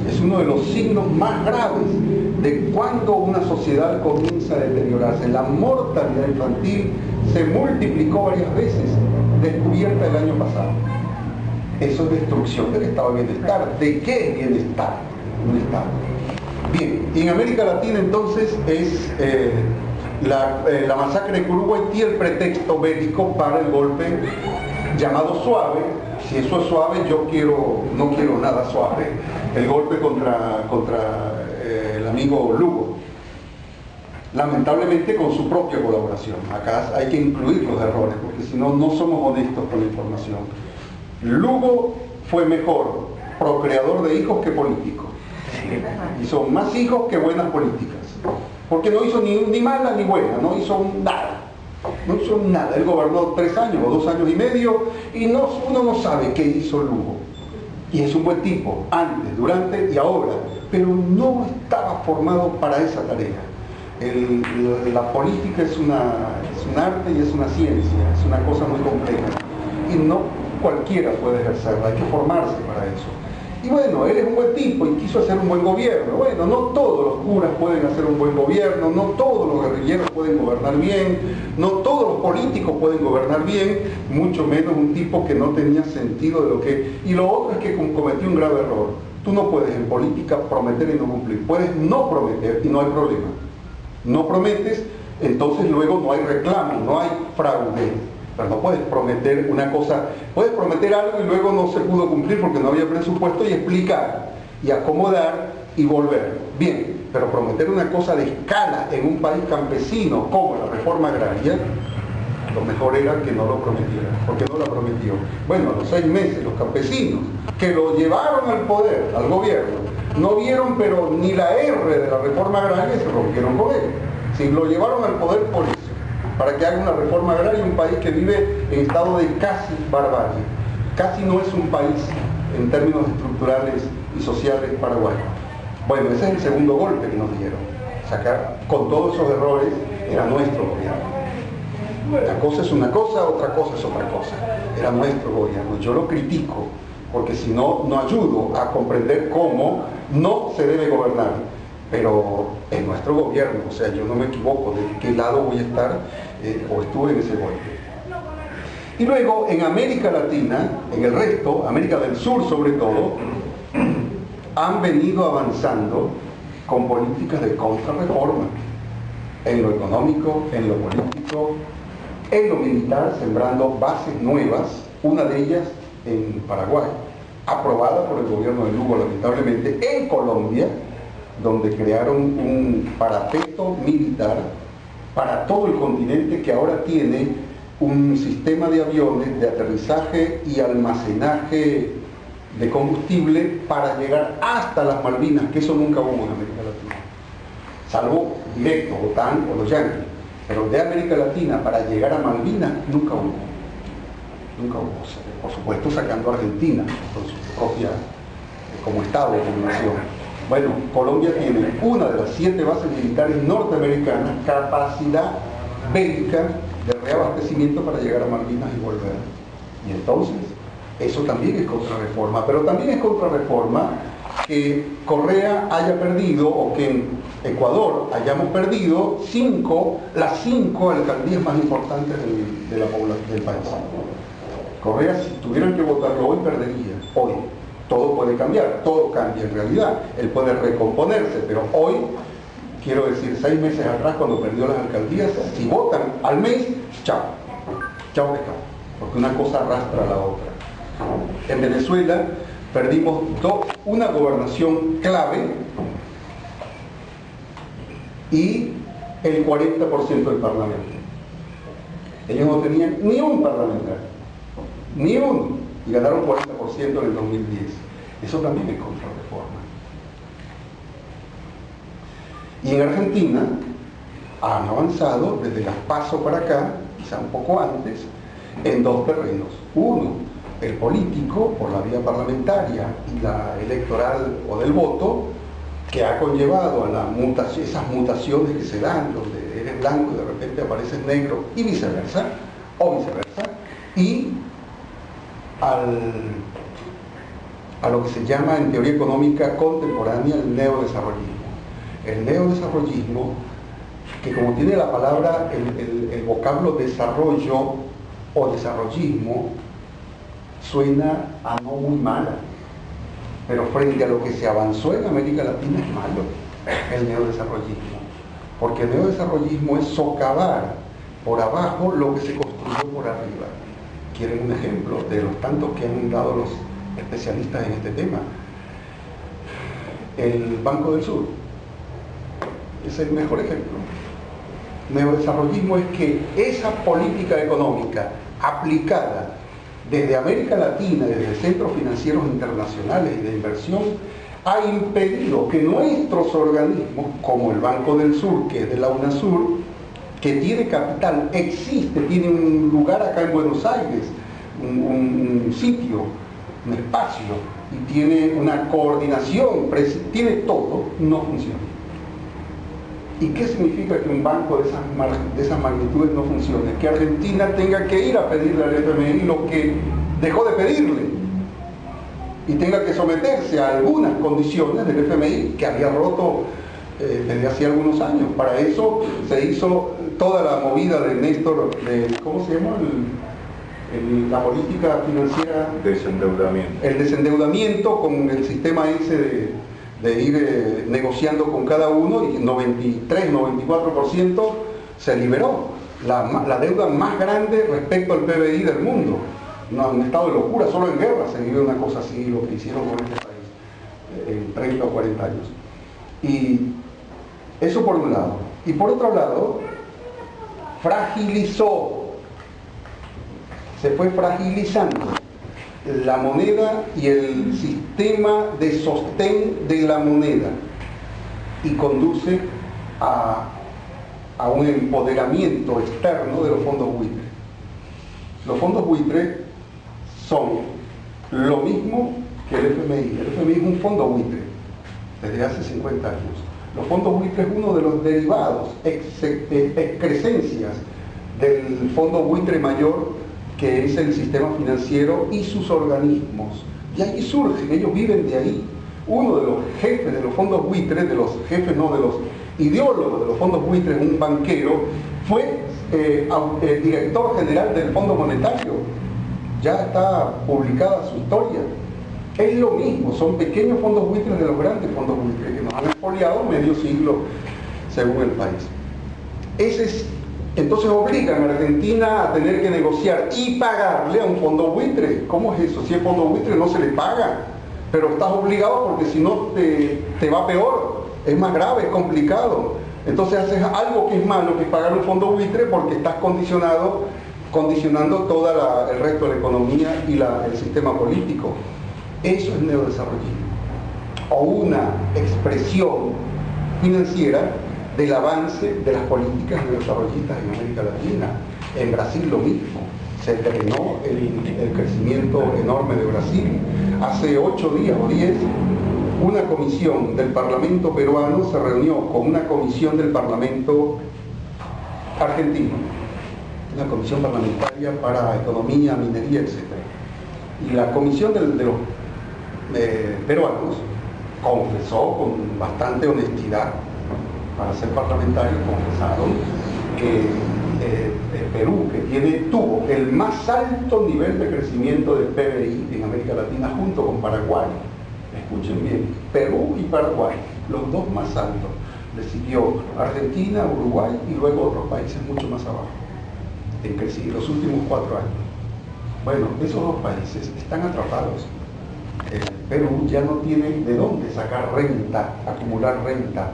C: Es uno de los signos más graves de cuando una sociedad comienza a deteriorarse. La mortalidad infantil se multiplicó varias veces, descubierta el año pasado. Eso es destrucción del estado de bienestar. ¿De qué bienestar? Bienestar. Bien, y en América Latina entonces es la masacre de Curuguaití el pretexto bélico para el golpe llamado suave. Si eso es suave, no quiero nada suave. El golpe contra el amigo Lugo. Lamentablemente con su propia colaboración. Acá hay que incluir los errores, porque si no, no somos honestos con la información. Lugo fue mejor procreador de hijos que político. Hizo más hijos que buenas políticas. Porque no hizo ni mala ni buena, no hizo nada. No hizo nada. Él gobernó 3 años o 2 años y medio y uno no sabe qué hizo Lugo. Y es un buen tipo, antes, durante y ahora, pero no estaba formado para esa tarea. La política es un arte y es una ciencia, es una cosa muy compleja. Y no cualquiera puede ejercerla, hay que formarse para eso. Y bueno, él es un buen tipo y quiso hacer un buen gobierno. Bueno, no todos los curas pueden hacer un buen gobierno, no todos los guerrilleros pueden gobernar bien, no todos los políticos pueden gobernar bien, mucho menos un tipo que no tenía sentido de lo que... Y lo otro es que cometió un grave error. Tú no puedes en política prometer y no cumplir. Puedes no prometer y no hay problema. No prometes, entonces luego no hay reclamo, no hay fraude. Pero no puedes prometer una cosa, puedes prometer algo y luego no se pudo cumplir porque no había presupuesto y explicar, y acomodar y volver. Bien, pero prometer una cosa de escala en un país campesino como la reforma agraria, lo mejor era que no lo prometiera, porque no la prometió. Bueno, a los 6 meses los campesinos que lo llevaron al poder, al gobierno, no vieron pero ni la R de la reforma agraria y se rompieron con él. Si lo llevaron al poder por eso, para que haga una reforma agraria en un país que vive en estado de casi barbarie. Casi no es un país en términos estructurales y sociales Paraguay. Bueno, ese es el segundo golpe que nos dieron. Sacar con todos esos errores era nuestro gobierno. Una cosa es una cosa, otra cosa es otra cosa. Era nuestro gobierno. Yo lo critico, porque si no, no ayudo a comprender cómo no se debe gobernar. Pero es nuestro gobierno, o sea, yo no me equivoco de qué lado voy a estar o estuve en ese golpe. Y luego en América Latina, en el resto, América del Sur sobre todo, han venido avanzando con políticas de contrarreforma, en lo económico, en lo político, en lo militar, sembrando bases nuevas, una de ellas en Paraguay, aprobada por el gobierno de Lugo lamentablemente, en Colombia, donde crearon un parapeto militar para todo el continente que ahora tiene un sistema de aviones de aterrizaje y almacenaje de combustible para llegar hasta las Malvinas, que eso nunca hubo en América Latina, salvo directo, OTAN o los yanquis, pero de América Latina para llegar a Malvinas nunca hubo, por supuesto sacando a Argentina con su propia como Estado, como nación. Bueno, Colombia tiene una de las 7 bases militares norteamericanas, capacidad bélica de reabastecimiento para llegar a Malvinas y volver. Y entonces, eso también es contrarreforma, pero también es contrarreforma que Correa haya perdido o que en Ecuador hayamos perdido las 5 alcaldías más importantes del país. Correa, si tuvieran que votarlo hoy, perdería. Hoy. Todo puede cambiar, todo cambia en realidad. Él puede recomponerse, pero hoy, quiero decir, 6 meses atrás, cuando perdió las alcaldías, si votan al mes, chao pescado, porque una cosa arrastra a la otra. En Venezuela perdimos una gobernación clave y el 40% del parlamento. Ellos no tenían ni un parlamentario, ni uno, y ganaron 40% en el 2010. Eso también es contrarreforma. Y en Argentina han avanzado desde las PASO para acá, quizá un poco antes, en 2 terrenos. Uno, el político, por la vía parlamentaria y la electoral o del voto, que ha conllevado a esas mutaciones que se dan, donde eres blanco y de repente apareces negro, y viceversa, o viceversa, y a lo que se llama en teoría económica contemporánea el neodesarrollismo. El neodesarrollismo, que como tiene la palabra, el vocablo desarrollo o desarrollismo, suena a no muy mala, pero frente a lo que se avanzó en América Latina es malo el neodesarrollismo, porque el neodesarrollismo es socavar por abajo lo que se construyó por arriba. ¿Quieren un ejemplo de los tantos que han dado los especialistas en este tema? El Banco del Sur es el mejor ejemplo. Neodesarrollismo es que esa política económica aplicada desde América Latina, desde centros financieros internacionales y de inversión, ha impedido que nuestros organismos, como el Banco del Sur, que es de la UNASUR, que tiene capital, existe, tiene un lugar acá en Buenos Aires, un sitio, un espacio, y tiene una coordinación, tiene todo, no funciona. ¿Y qué significa que un banco de esas magnitudes no funcione? Que Argentina tenga que ir a pedirle al FMI lo que dejó de pedirle y tenga que someterse a algunas condiciones del FMI que había roto desde hace algunos años. Para eso se hizo toda la movida de Néstor, ¿cómo se llama? La política financiera.
E: Desendeudamiento.
C: El desendeudamiento con el sistema ese de ir negociando con cada uno, y 93-94% se liberó. La deuda más grande respecto al PBI del mundo. Un estado de locura, solo en guerra se vive una cosa así, lo que hicieron con este país en 30 o 40 años. Y eso por un lado. Y por otro lado, se fue fragilizando la moneda y el sistema de sostén de la moneda, y conduce a un empoderamiento externo de los fondos buitre. Los fondos buitre son lo mismo que el FMI. El FMI es un fondo buitre desde hace 50 años. Los fondos buitre es uno de los derivados, excrescencias del fondo buitre mayor, que es el sistema financiero y sus organismos. Y ahí surgen, ellos viven de ahí. Uno de los jefes de los fondos buitres, de los ideólogos de los fondos buitres, un banquero, fue el director general del Fondo Monetario. Ya está publicada su historia. Es lo mismo, son pequeños fondos buitres de los grandes fondos buitres que nos han expoliado medio siglo según el país. Entonces obligan a Argentina a tener que negociar y pagarle a un fondo buitre. ¿Cómo es eso? Si el fondo buitre no se le paga, pero estás obligado porque si no te va peor, es más grave, es complicado. Entonces haces algo que es malo, que es pagar un fondo buitre, porque estás condicionando todo el resto de la economía y el sistema político. Eso es neodesarrollismo, o una expresión financiera del avance de las políticas neodesarrollistas en América Latina. En Brasil lo mismo, se frenó el crecimiento enorme de Brasil. Hace 8 días o 10, una comisión del Parlamento peruano se reunió con una comisión del Parlamento argentino, una comisión parlamentaria para economía, minería, etc. Y la comisión de los peruanos confesó con bastante honestidad, para ser parlamentarios, confesaron que Perú, que tuvo el más alto nivel de crecimiento del PBI en América Latina, junto con Paraguay, escuchen bien, Perú y Paraguay, los dos más altos, le siguió Argentina, Uruguay y luego otros países mucho más abajo, en los últimos 4 años. Bueno, esos dos países están atrapados. Perú ya no tiene de dónde sacar renta, acumular renta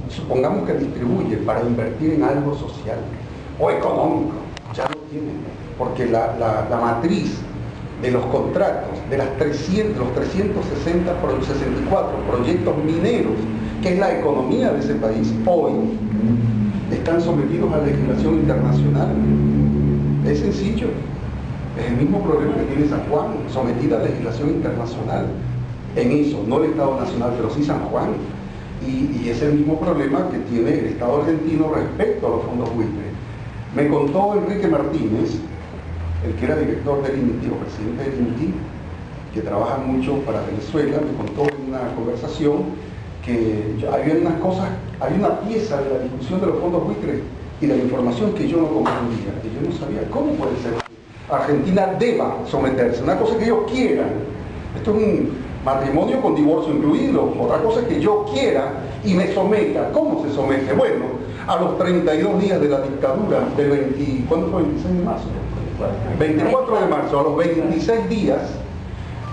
C: supongamos que distribuye para invertir en algo social o económico, ya lo tienen, porque la matriz de los contratos de los 364 proyectos mineros, que es la economía de ese país hoy, están sometidos a legislación internacional. Es sencillo, es el mismo problema que tiene San Juan, sometida a legislación internacional. En eso, no el Estado Nacional, pero sí San Juan. Y es el mismo problema que tiene el Estado argentino respecto a los fondos buitre. Me contó Enrique Martínez, el que era director del INTI o presidente del INTI, que trabaja mucho para Venezuela, me contó en una conversación que había unas cosas, hay una pieza de la discusión de los fondos buitres y de la información que yo no comprendía, que yo no sabía cómo puede ser que Argentina deba someterse, una cosa que ellos quieran. Esto es un matrimonio con divorcio incluido, otra cosa es que yo quiera y me someta. ¿Cómo se somete? Bueno, a los 32 días de la dictadura del 20, ¿cuándo fue? 26 de marzo. 24 de marzo, a los 26 días,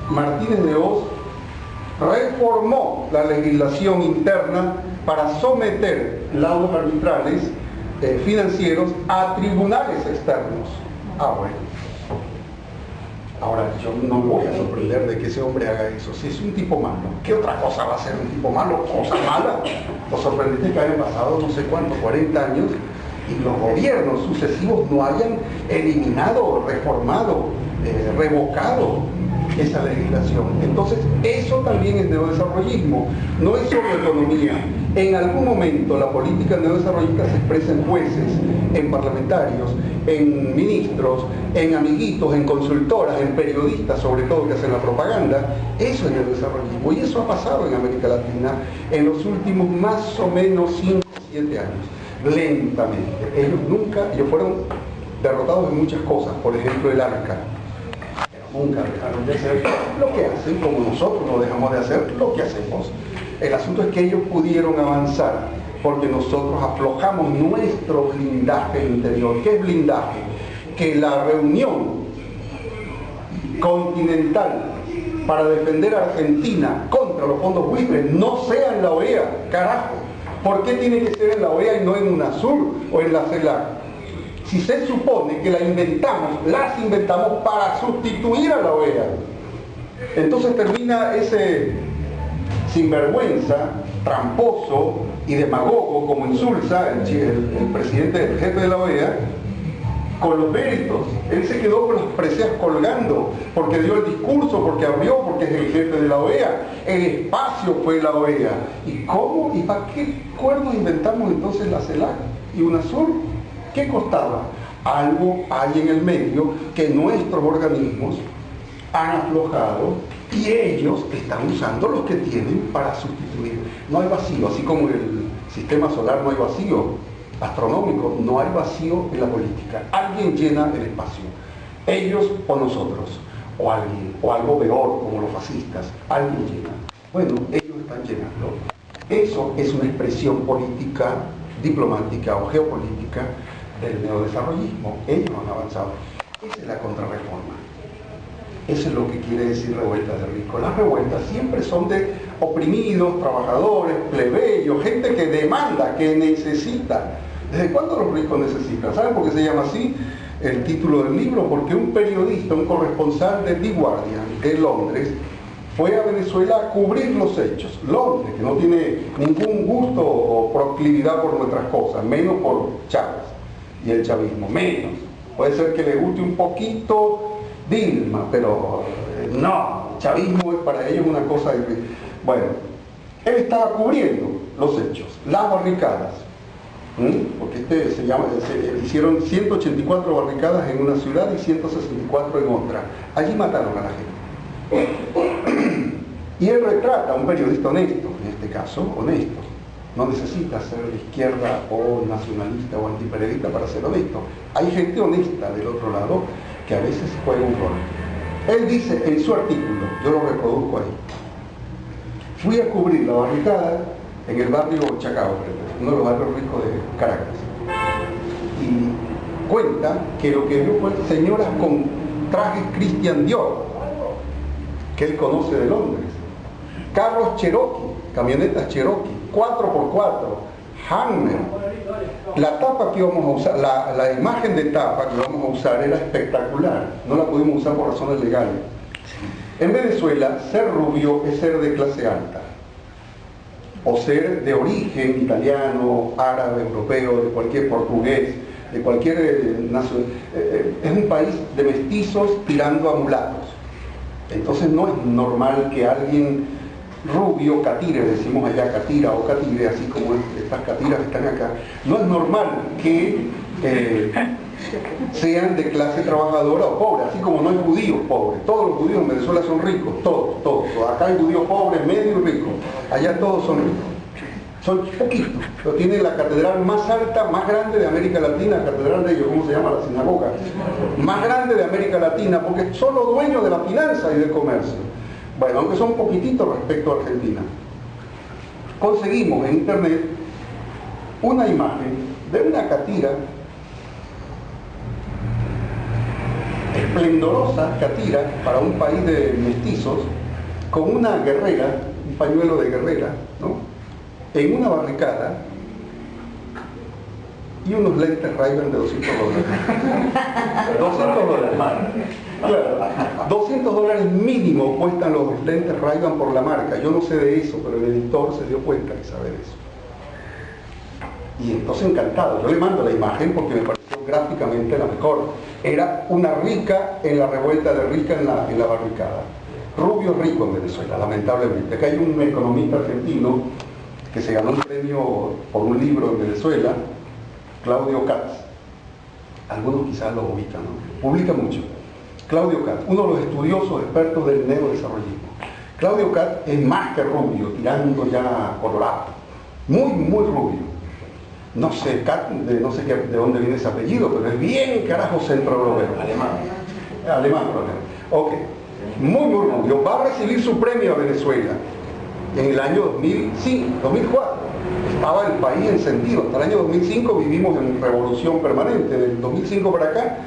C: Martínez de Hoz reformó la legislación interna para someter laudos arbitrales financieros a tribunales externos. Bueno. Ahora, yo no me voy a sorprender de que ese hombre haga eso. Si es un tipo malo, ¿qué otra cosa va a ser un tipo malo? Cosa mala. Lo sorprendente es que hayan pasado no sé cuántos, 40 años, y los gobiernos sucesivos no hayan eliminado, reformado, revocado esa legislación. Entonces, eso también es neodesarrollismo, no es solo economía. En algún momento la política neodesarrollista se expresa en jueces, en parlamentarios, en ministros, en amiguitos, en consultoras, en periodistas, sobre todo que hacen la propaganda. Eso es neodesarrollismo, y eso ha pasado en América Latina en los últimos más o menos 5 o 7 años, lentamente. Ellos fueron derrotados en muchas cosas, por ejemplo el ARCA. Nunca dejaron de hacer lo que hacen, como nosotros no dejamos de hacer lo que hacemos. El asunto es que ellos pudieron avanzar porque nosotros aflojamos nuestro blindaje interior. ¿Qué es blindaje? Que la reunión continental para defender a Argentina contra los fondos buitres no sea en la OEA, carajo. ¿Por qué tiene que ser en la OEA y no en UNASUR o en la CELAC? Si se supone que las inventamos para sustituir a la OEA. Entonces termina ese sinvergüenza, tramposo y demagogo como Insulza, el presidente, el jefe de la OEA, con los méritos. Él se quedó con las preseas colgando, porque dio el discurso, porque abrió, porque es el jefe de la OEA. El espacio fue la OEA. ¿Y cómo? ¿Y para qué acuerdo inventamos entonces la CELAC y UNASUR? ¿Qué costaba? Algo hay en el medio que nuestros organismos han aflojado y ellos están usando los que tienen para sustituir. No hay vacío, así como en el sistema solar no hay vacío astronómico, no hay vacío en la política. Alguien llena el espacio, ellos o nosotros, o alguien, o algo peor como los fascistas, alguien llena. Bueno, ellos están llenando. Eso es una expresión política, diplomática o geopolítica del neodesarrollismo. Ellos han avanzado. Esa es la contrarreforma. Eso es lo que quiere decir revuelta de ricos. Las revueltas siempre son de oprimidos, trabajadores, plebeyos, gente que demanda, que necesita. ¿Desde cuándo los ricos necesitan? ¿Saben por qué se llama así el título del libro? Porque un periodista, un corresponsal de The Guardian de Londres, fue a Venezuela a cubrir los hechos. Londres, que no tiene ningún gusto o proclividad por nuestras cosas, menos por Chávez y el chavismo, menos. Puede ser que le guste un poquito Dilma, pero no, chavismo es para ellos una cosa de... Bueno, él estaba cubriendo los hechos, las barricadas, porque se hicieron 184 barricadas en una ciudad y 164 en otra. Allí mataron a la gente. Y él retrata a un periodista honesto, en este caso, honesto. No necesita ser de izquierda o nacionalista o antiperiodista para ser honesto. Hay gente honesta del otro lado que a veces juega un rol. Él dice en su artículo, yo lo reproduzco ahí, fui a cubrir la barricada en el barrio Chacao, uno de los barrios ricos de Caracas, y cuenta que lo que vio fue señoras con trajes Christian Dior, que él conoce de Londres, carros Cherokee, camionetas Cherokee, 4x4, Hammer. La tapa que íbamos a usar, la imagen de tapa que íbamos a usar era espectacular, no la pudimos usar por razones legales. En Venezuela, ser rubio es ser de clase alta, o ser de origen italiano, árabe, europeo, de cualquier portugués, de cualquier nación. Es un país de mestizos tirando a mulatos. Entonces no es normal que alguien rubio, catire, decimos allá catira o catire, así como estas catiras que están acá, no es normal que sean de clase trabajadora o pobre, así como no hay judíos pobres. Todos los judíos en Venezuela son ricos, todos. Acá hay judíos pobres, medio y ricos, allá todos son ricos. Son poquitos, pero tienen la catedral más alta, más grande de América Latina, la catedral de ellos, ¿cómo se llama? La sinagoga. Más grande de América Latina, porque son los dueños de la finanza y del comercio. Bueno, aunque son poquititos respecto a Argentina. Conseguimos en internet una imagen de una catira, esplendorosa catira para un país de mestizos, con una guerrera, un pañuelo de guerrera, ¿no?, en una barricada y unos lentes Ray-Ban de $200. $200 más. Claro, $200 mínimo cuestan los lentes Ray-Ban por la marca. Yo no sé de eso, pero el editor se dio cuenta de saber eso. Y entonces encantado, yo le mando la imagen porque me pareció gráficamente la mejor. Era una rica en la revuelta de rica en la barricada. Rubio rico en Venezuela, lamentablemente. Acá hay un economista argentino que se ganó un premio por un libro en Venezuela, Claudio Katz. Algunos quizás lo ubican, ¿no? Publica mucho. Claudio Katz, uno de los estudiosos expertos del neodesarrollismo. Claudio Katz es más que rubio, tirando ya colorado. Muy, muy rubio. No sé, Katz, no sé de dónde viene ese apellido, pero es bien carajo centroeuropeo. Alemán, ok. Muy, muy rubio. Va a recibir su premio a Venezuela en el año 2004. Estaba el país encendido. Hasta el año 2005 vivimos en revolución permanente. Del 2005 para acá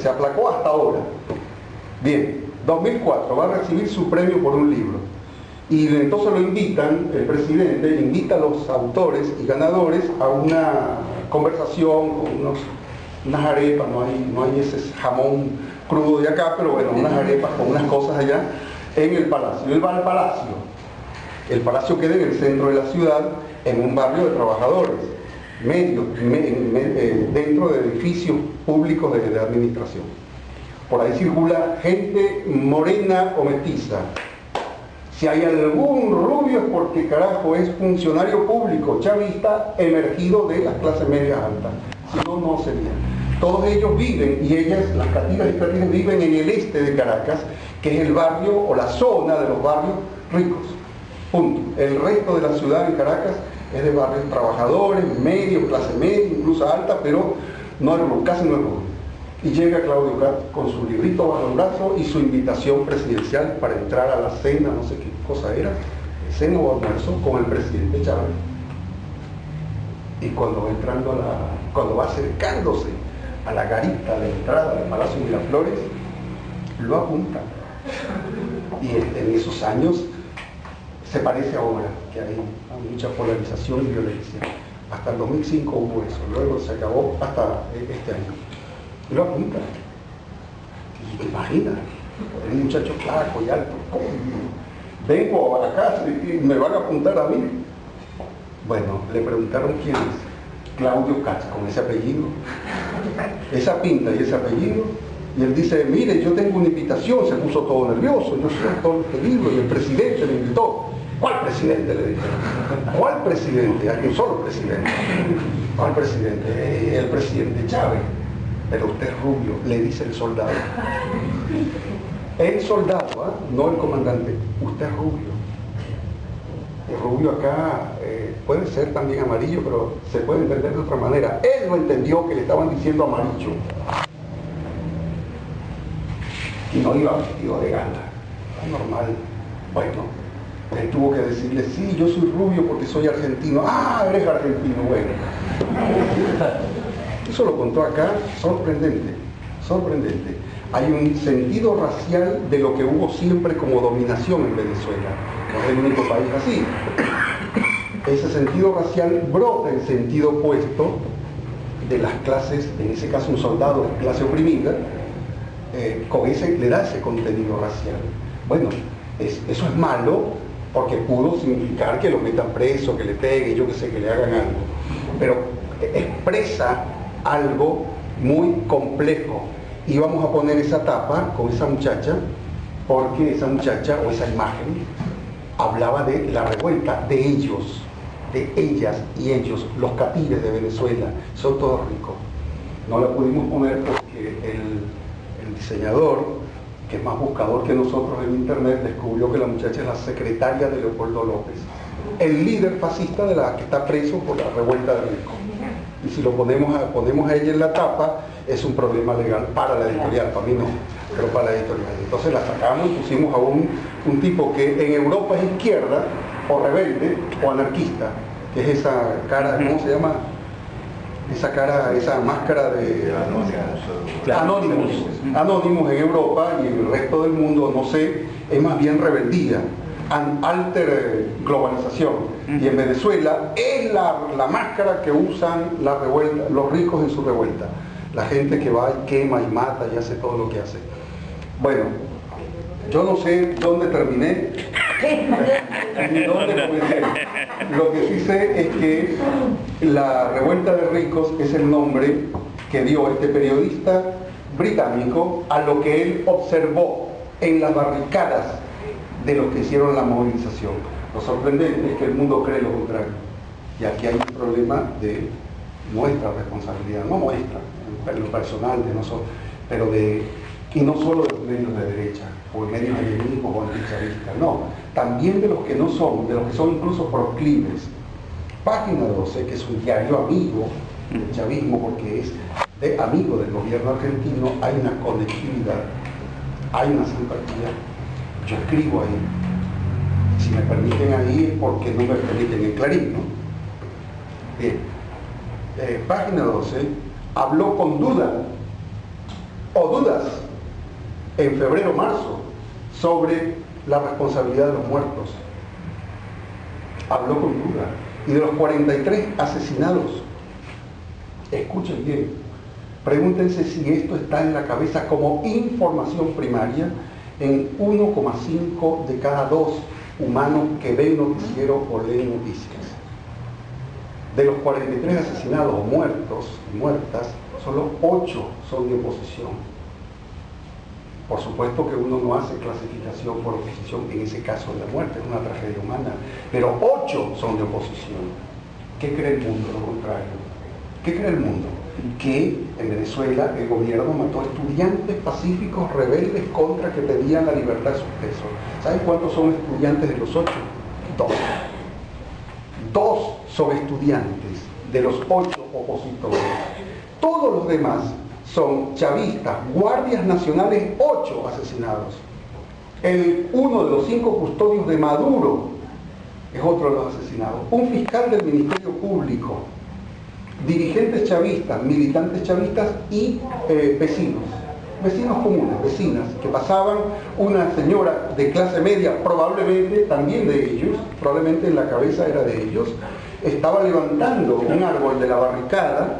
C: se aplacó hasta ahora. Bien, 2004 va a recibir su premio por un libro. Y entonces lo invitan, el presidente invita a los autores y ganadores a una conversación con unas arepas, no hay ese jamón crudo de acá, pero bueno, unas arepas con unas cosas allá en el palacio. Él va al palacio. El palacio queda en el centro de la ciudad, en un barrio de trabajadores, dentro de edificios públicos de administración. Por ahí circula gente morena o mestiza. Si hay algún rubio es porque carajo es funcionario público, chavista, emergido de las clases medias altas. Si no, no sería. Todos ellos viven, y ellas, las catiras y catires, viven en el este de Caracas, que es el barrio o la zona de los barrios ricos. Punto. El resto de la ciudad en Caracas es de barrios trabajadores, medios, clase media, incluso alta, pero no es rubio, casi no es rubio. Y llega Claudio Katz con su librito bajo el brazo y su invitación presidencial para entrar a la cena, no sé qué cosa era, cena o almuerzo, con el presidente Chávez. Y cuando va entrando cuando va acercándose a la garita de entrada del Palacio Miraflores, lo apunta. Y en esos años se parece ahora, que hay mucha polarización y violencia. Hasta el 2005 hubo eso, luego se acabó hasta este año. Y lo apunta. Y te imaginas, un muchacho flaco y alto, vengo a la casa y me van a apuntar a mí. Bueno, le preguntaron quién es. Claudio Katz, con ese apellido, esa pinta y ese apellido, y él dice, mire, yo tengo una invitación, se puso todo nervioso, yo soy autor de este libro, y el presidente le invitó. ¿Cuál presidente? Le dije. ¿Cuál presidente? Hay un solo presidente. ¿Cuál presidente? El presidente Chávez. Pero usted es rubio, le dice el soldado. El soldado, no el comandante, usted es rubio. El rubio acá puede ser también amarillo, pero se puede entender de otra manera. Él no entendió que le estaban diciendo amarillo. Y no iba vestido de gala. Normal. Bueno, él tuvo que decirle, sí, yo soy rubio porque soy argentino. Ah, eres argentino, bueno. Eso lo contó acá, sorprendente, sorprendente. Hay un sentido racial de lo que hubo siempre como dominación en Venezuela. No es el único país así. Ese sentido racial brota en sentido opuesto de las clases, en ese caso un soldado de clase oprimida, le da ese contenido racial. Bueno, eso es malo porque pudo significar que lo metan preso, que le peguen, yo que sé, que le hagan algo. Pero expresa algo muy complejo. Y vamos a poner esa tapa con esa muchacha, porque esa muchacha o esa imagen hablaba de la revuelta de ellos, de ellas y ellos, los capires de Venezuela, son todos ricos. No la pudimos poner porque el diseñador, que es más buscador que nosotros en internet, descubrió que la muchacha es la secretaria de Leopoldo López, el líder fascista de la que está preso por la revuelta de Rico. Y si lo ponemos a ella en la tapa, es un problema legal para la editorial, para mí no, pero para la editorial. Entonces la sacamos y pusimos a un tipo que en Europa es izquierda, o rebelde, o anarquista, que es esa cara, ¿cómo se llama? Esa cara, esa máscara de Anonymous en Europa, y en el resto del mundo, no sé, es más bien rebeldía, alter globalización. Y en Venezuela es la máscara que usan la revuelta, los ricos en su revuelta. La gente que va y quema y mata y hace todo lo que hace. Bueno, yo no sé dónde terminé ni dónde comencé. Lo que sí sé es que la revuelta de ricos es el nombre que dio este periodista británico a lo que él observó en las barricadas de los que hicieron la movilización. Lo sorprendente es que el mundo cree lo contrario. Y aquí hay un problema de nuestra responsabilidad, no nuestra, en lo personal de nosotros, pero y no solo de los medios de derecha, o medios enemigos o antichavistas, no, también de los que no son, de los que son incluso proclives. Página 12, que es un diario amigo del chavismo, porque es amigo del gobierno argentino, hay una conectividad, hay una simpatía. Yo escribo ahí. Si me permiten ahí es porque no me permiten en Clarín, ¿no? Bien. Página 12 habló con dudas en febrero-marzo sobre la responsabilidad de los muertos. Habló con duda. Y de los 43 asesinados, escuchen bien, pregúntense si esto está en la cabeza como información primaria en 1,5 de cada 2 humanos que ven noticiero o leen noticias. De los 43 asesinados o muertos y muertas, solo 8 son de oposición. Por supuesto que uno no hace clasificación por oposición en ese caso de la muerte, es una tragedia humana, pero 8 son de oposición. ¿Qué cree el mundo? Lo contrario. ¿Qué cree el mundo? Que en Venezuela el gobierno mató a estudiantes pacíficos rebeldes contra que pedían la libertad de sus presos. ¿Saben cuántos son estudiantes de los 8? 2. 2 son estudiantes de los 8 opositores. Todos los demás son chavistas, guardias nacionales, 8 asesinados. Uno de los 5 custodios de Maduro es otro de los asesinados. Un fiscal del Ministerio Público, dirigentes chavistas, militantes chavistas y vecinos comunes, vecinas, que pasaban, una señora de clase media, probablemente también de ellos, probablemente en la cabeza era de ellos, estaba levantando un árbol de la barricada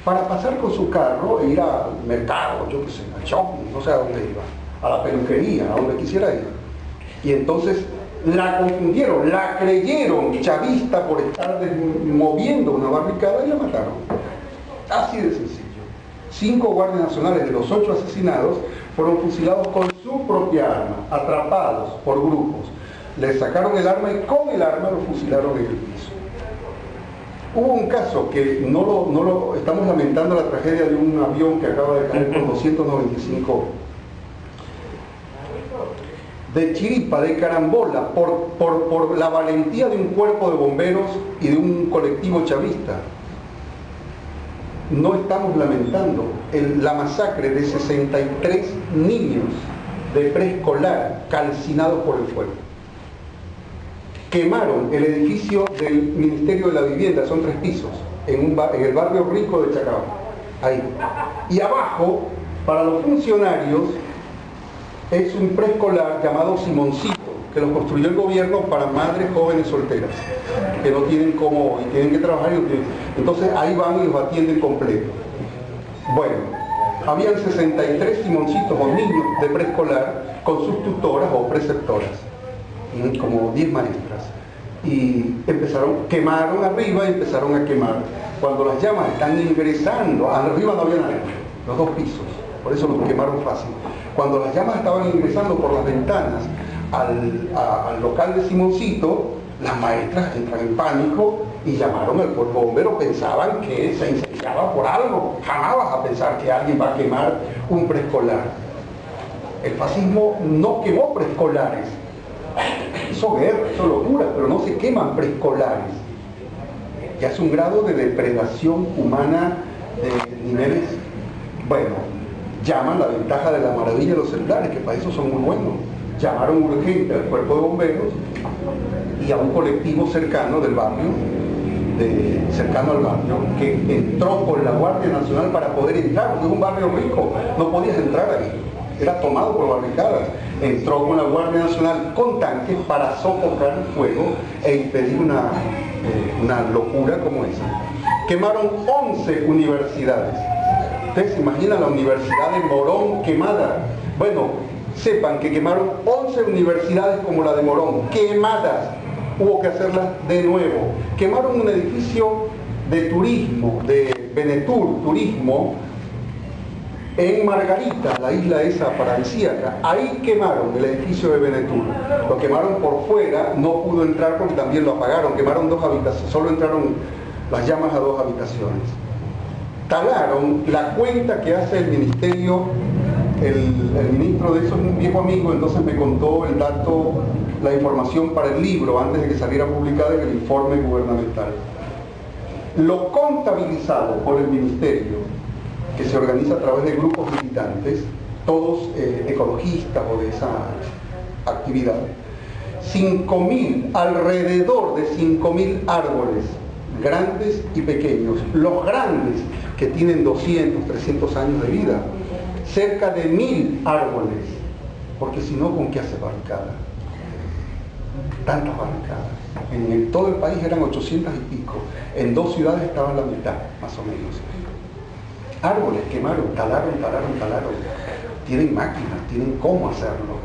C: para pasar con su carro e ir al mercado, yo qué sé, al shopping, no sé a dónde iba, a la peluquería, a donde quisiera ir. Y entonces la confundieron, la creyeron chavista por estar moviendo una barricada y la mataron. Así de sencillo. 5 guardias nacionales de los 8 asesinados fueron fusilados con su propia arma, atrapados por grupos. Les sacaron el arma y con el arma lo fusilaron en el piso. Hubo un caso que estamos lamentando la tragedia de un avión que acaba de caer con 295 de chiripa, de carambola, por la valentía de un cuerpo de bomberos y de un colectivo chavista. No estamos lamentando la masacre de 63 niños de preescolar calcinados por el fuego. Quemaron el edificio del Ministerio de la Vivienda, son 3 pisos, en el barrio rico de Chacao, ahí. Y abajo, para los funcionarios, es un preescolar llamado Simoncito, que lo construyó el gobierno para madres jóvenes solteras, que no tienen cómo, y tienen que trabajar, entonces ahí van y los atienden completo. Bueno, habían 63 Simoncitos o niños de preescolar con sus tutoras o preceptoras, como 10 maestras, y quemaron arriba y empezaron a quemar. Cuando las llamas están ingresando, arriba no había nadie, los 2 pisos, por eso los quemaron fácil. Cuando las llamas estaban ingresando por las ventanas, al local de Simoncito, las maestras entran en pánico y llamaron al cuerpo bombero. Pensaban que se incendiaba por algo. Jamás vas a pensar que alguien va a quemar un preescolar. El fascismo no quemó preescolares. Hizo guerra, hizo locura, pero no se queman preescolares. Ya es un grado de depredación humana de niveles, bueno, llaman la ventaja de la maravilla de los celulares, que para eso son muy buenos. Llamaron urgente al cuerpo de bomberos y a un colectivo cercano del barrio, cercano al barrio, que entró con la Guardia Nacional para poder entrar, porque es un barrio rico, no podías entrar ahí, era tomado por barricadas. Entró con la Guardia Nacional con tanques para sofocar el fuego e impedir una locura como esa. Quemaron 11 universidades. Ustedes se imaginan la Universidad de Morón quemada. Bueno, sepan que quemaron 11 universidades como la de Morón, quemadas. Hubo que hacerlas de nuevo. Quemaron un edificio de turismo, de Benetur, turismo, en Margarita, la isla esa paradisíaca. Ahí quemaron el edificio de Benetur. Lo quemaron por fuera, no pudo entrar porque también lo apagaron. Quemaron 2 habitaciones, solo entraron las llamas a 2 habitaciones. Talaron la cuenta que hace el ministerio, el ministro de eso es un viejo amigo, entonces me contó el dato, la información para el libro antes de que saliera publicada en el informe gubernamental. Lo contabilizado por el ministerio, que se organiza a través de grupos militantes, todos ecologistas o de esa actividad, 5.000, alrededor de 5.000 árboles, grandes y pequeños. Los grandes, que tienen 200, 300 años de vida, cerca de 1.000 árboles, porque si no, ¿con qué hace barricada? Tantas barricadas. En todo el país eran 800 y pico, en 2 ciudades estaban la mitad, más o menos. Árboles quemaron, talaron. Tienen máquinas, tienen cómo hacerlo.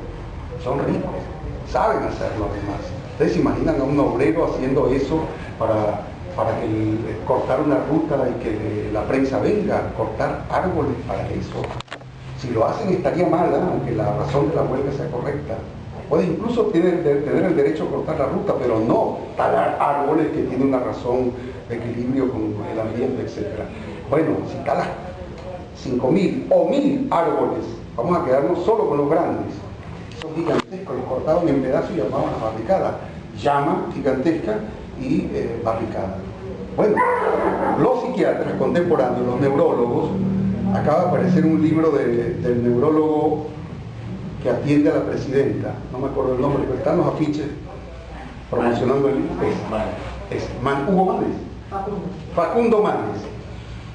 C: Son ricos, saben hacerlo además. Ustedes se imaginan a un obrero haciendo eso para cortar una ruta y que la prensa venga, cortar árboles para eso. Si lo hacen estaría mal, aunque la razón de la huelga sea correcta. Puede incluso tener el derecho a cortar la ruta, pero no talar árboles que tienen una razón de equilibrio con el ambiente, etc. Bueno, si talas 5.000 o 1.000 árboles, vamos a quedarnos solo con los grandes. Son gigantescos, los cortaban en pedazos y llamaban a barricada. Llama gigantesca y barricada. Bueno, los psiquiatras contemporáneos, los neurólogos, acaba de aparecer un libro del neurólogo que atiende a la presidenta, no me acuerdo el nombre, pero están los afiches promocionando el libro. Hugo Manes. Facundo Manes.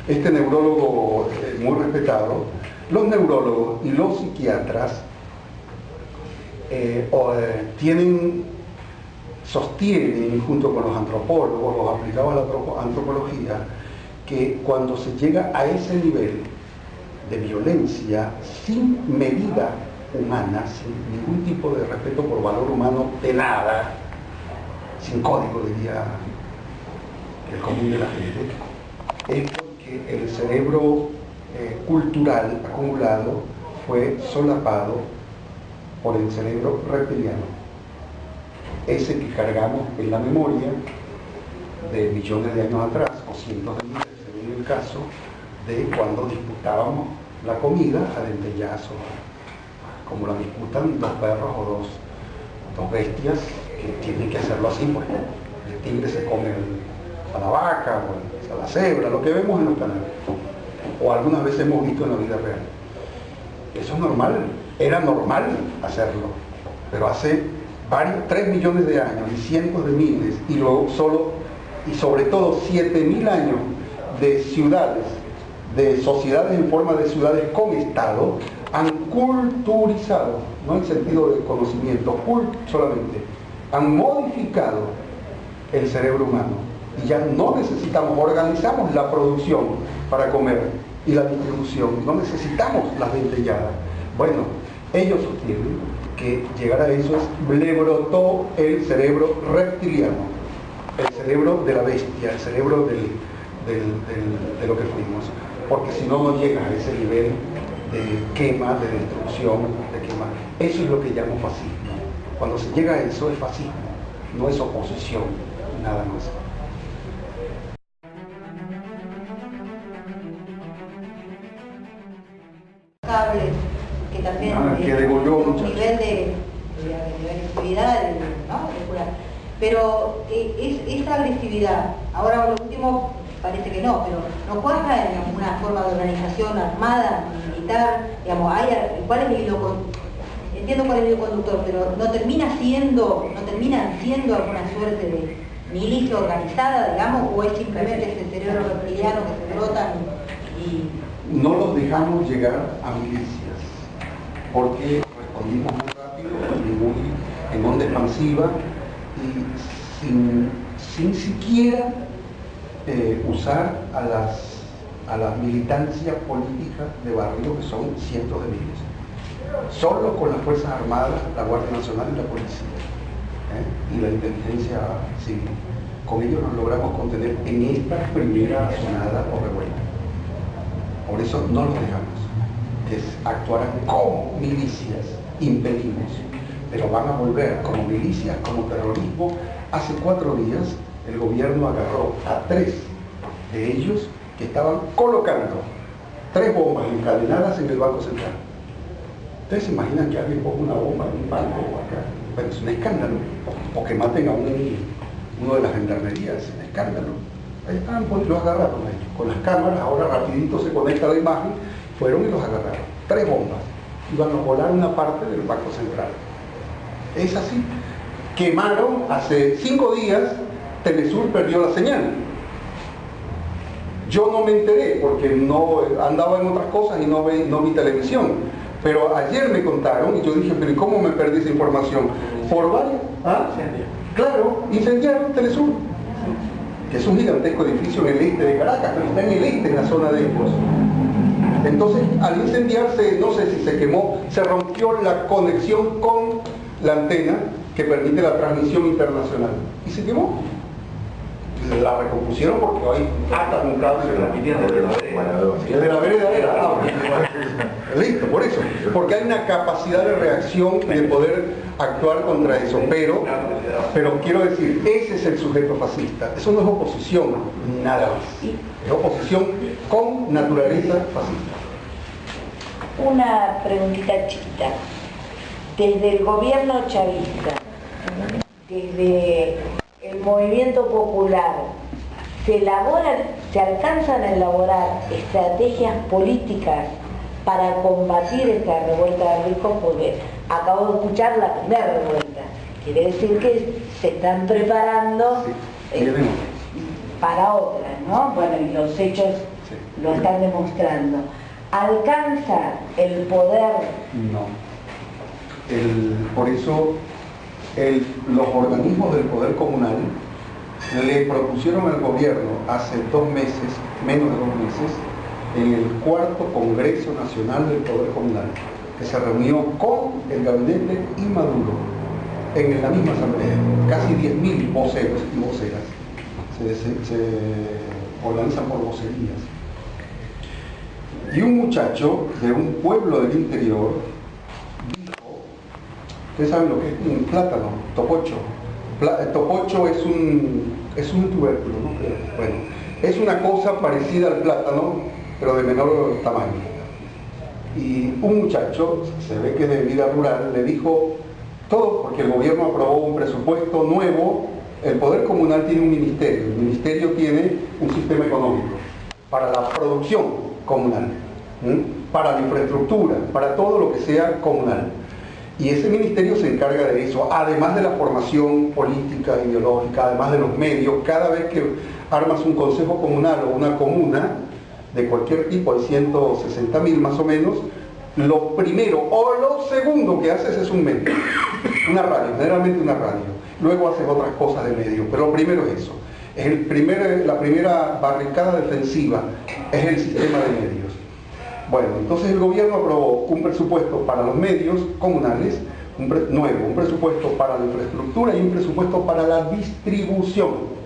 C: Este neurólogo muy respetado. Los neurólogos y los psiquiatras sostienen, junto con los antropólogos, los aplicados a la antropología, que cuando se llega a ese nivel de violencia sin medida humana, sin ningún tipo de respeto por valor humano de nada, sin código, diría el común de la gente, es porque el cerebro cultural acumulado fue solapado por el cerebro reptiliano, ese que cargamos en la memoria de millones de años atrás, o cientos de miles, según el caso, de cuando disputábamos la comida a dentellazo, como la disputan 2 perros o dos bestias que tienen que hacerlo así, porque el tigre se come a la vaca o a la cebra, lo que vemos en los canales, o algunas veces hemos visto en la vida real. Eso es normal, era normal hacerlo, pero hace 3 millones de años y cientos de miles, y luego sobre todo 7.000 años de ciudades, de sociedades en forma de ciudades con Estado, han culturizado, no en sentido de conocimiento, solamente, han modificado el cerebro humano. Y ya no necesitamos, organizamos la producción para comer y la distribución, no necesitamos las dentelladas. Bueno, ellos sostienen que llegar a eso le brotó el cerebro reptiliano, el cerebro de la bestia, el cerebro de lo que fuimos, porque si no, no llega a ese nivel de quema, de destrucción, de quema. Eso es lo que llamo fascismo. Cuando se llega a eso es fascismo, no es oposición, nada más.
A: Que también
C: que degolló
A: un
C: muchachos.
A: nivel de agresividad, ¿no? Pero esa agresividad, ahora lo último parece que no, pero ¿no cuaja en alguna forma de organización armada, militar? Digamos, ¿cuál es el hilo entiendo cuál es el hilo conductor, pero ¿no terminan siendo alguna suerte de milicia organizada, digamos, o es simplemente ese cerebro reptiliano que se brotan y
C: no los dejamos llegar a milicias, porque respondimos muy rápido y muy en onda expansiva y sin siquiera usar a las militancias políticas de barrio, que son cientos de miles. Solo con las Fuerzas Armadas, la Guardia Nacional y la Policía, y la inteligencia civil. Con ellos nos logramos contener en esta primera sonada o revuelta. Por eso no los dejamos, que actuarán como milicias, impedimos, pero van a volver como milicias, como terrorismo. Hace 4 días el gobierno agarró a 3 de ellos que estaban colocando 3 bombas encadenadas en el Banco Central. ¿Ustedes se imaginan que alguien ponga una bomba en un banco o acá? Bueno, es un escándalo. O que maten a uno de las gendarmerías, es un escándalo. Ahí estaban, los agarraron ahí, con las cámaras, ahora rapidito se conecta la imagen, fueron y los agarraron. 3 bombas. Iban a volar una parte del Banco Central. Es así. Quemaron hace 5 días, Telesur perdió la señal. Yo no me enteré porque no andaba en otras cosas y no vi televisión. Pero ayer me contaron y yo dije, pero ¿y cómo me perdí esa información? Por varios. ¿Ah? Claro, incendiaron Telesur, que es un gigantesco edificio en el este de Caracas, pero está en el este, en la zona de Ecos. Entonces, al incendiarse, no sé si se quemó, se rompió la conexión con la antena que permite la transmisión internacional. Y se quemó. La recompusieron porque hoy atan un cable de la vereda era. Listo, por eso. Porque hay una capacidad de reacción y de poder actuar contra eso. Pero quiero decir, ese es el sujeto fascista. Eso no es oposición, nada más. Es oposición con naturaleza fascista.
E: Una preguntita chiquita. Desde el gobierno chavista, desde el movimiento popular, ¿se alcanzan a elaborar estrategias políticas para combatir esta revuelta de ricos? Porque acabo de escuchar la primera revuelta. Quiere decir que se están preparando para otras, ¿no? Bueno, y los hechos lo están demostrando. ¿Alcanza el poder?
C: No. Por eso los organismos del poder comunal le propusieron al gobierno hace 2 meses, menos de 2 meses, en el 4º Congreso Nacional del Poder Comunal, que se reunió con el gabinete y Maduro en la misma asamblea. Casi 10.000 voceros y voceras se organizan por vocerías. Y un muchacho de un pueblo del interior dijo, ustedes saben lo que es un plátano, topocho. Topocho es un tubérculo, ¿no? Bueno, es una cosa parecida al plátano, pero de menor tamaño. Y un muchacho, se ve que es de vida rural, le dijo todo, porque el gobierno aprobó un presupuesto nuevo. El poder comunal tiene un ministerio, el ministerio tiene un sistema económico para la producción comunal, para la infraestructura, para todo lo que sea comunal. Y ese ministerio se encarga de eso, además de la formación política, ideológica, además de los medios. Cada vez que armas un consejo comunal o una comuna de cualquier tipo, hay 160.000 más o menos, lo primero o lo segundo que haces es un medio, una radio, generalmente una radio. Luego haces otras cosas de medio, pero lo primero es eso. La primera barricada defensiva es el sistema de medios. Bueno, entonces el gobierno aprobó un presupuesto para los medios comunales, un presupuesto para la infraestructura y un presupuesto para la distribución.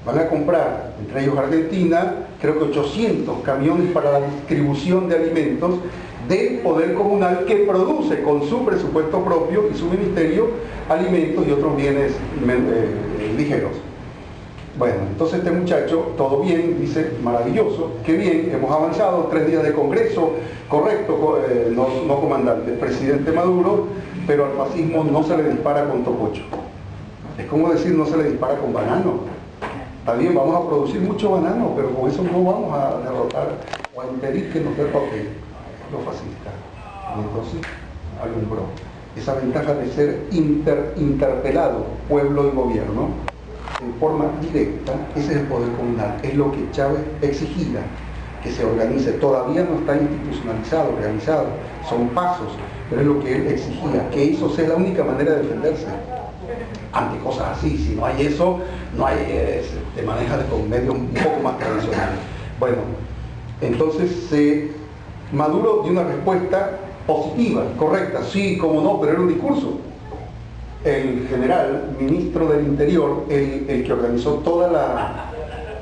C: Van a comprar, entre ellos Argentina, creo que 800 camiones para la distribución de alimentos, del poder comunal que produce con su presupuesto propio y su ministerio alimentos y otros bienes ligeros. Bueno, entonces este muchacho, todo bien, dice, maravilloso, qué bien, hemos avanzado, 3 días de congreso, correcto, no comandante, presidente Maduro, pero al fascismo no se le dispara con tococho. Es como decir, no se le dispara con banano. Está bien, vamos a producir mucho banano, pero con eso no vamos a derrotar o a impedir que nos derroten los fascistas. Y entonces alumbró esa ventaja de ser interpelado, pueblo y gobierno, en forma directa. Ese es el poder comunal, es lo que Chávez exigía, que se organice. Todavía no está institucionalizado, organizado, son pasos, pero es lo que él exigía, que eso sea la única manera de defenderse ante cosas así. Si no hay eso, no hay, te manejas con medios un poco más tradicionales. Bueno, entonces Maduro dio una respuesta positiva, correcta, sí, como no, pero era un discurso. El general, ministro del Interior, el que organizó toda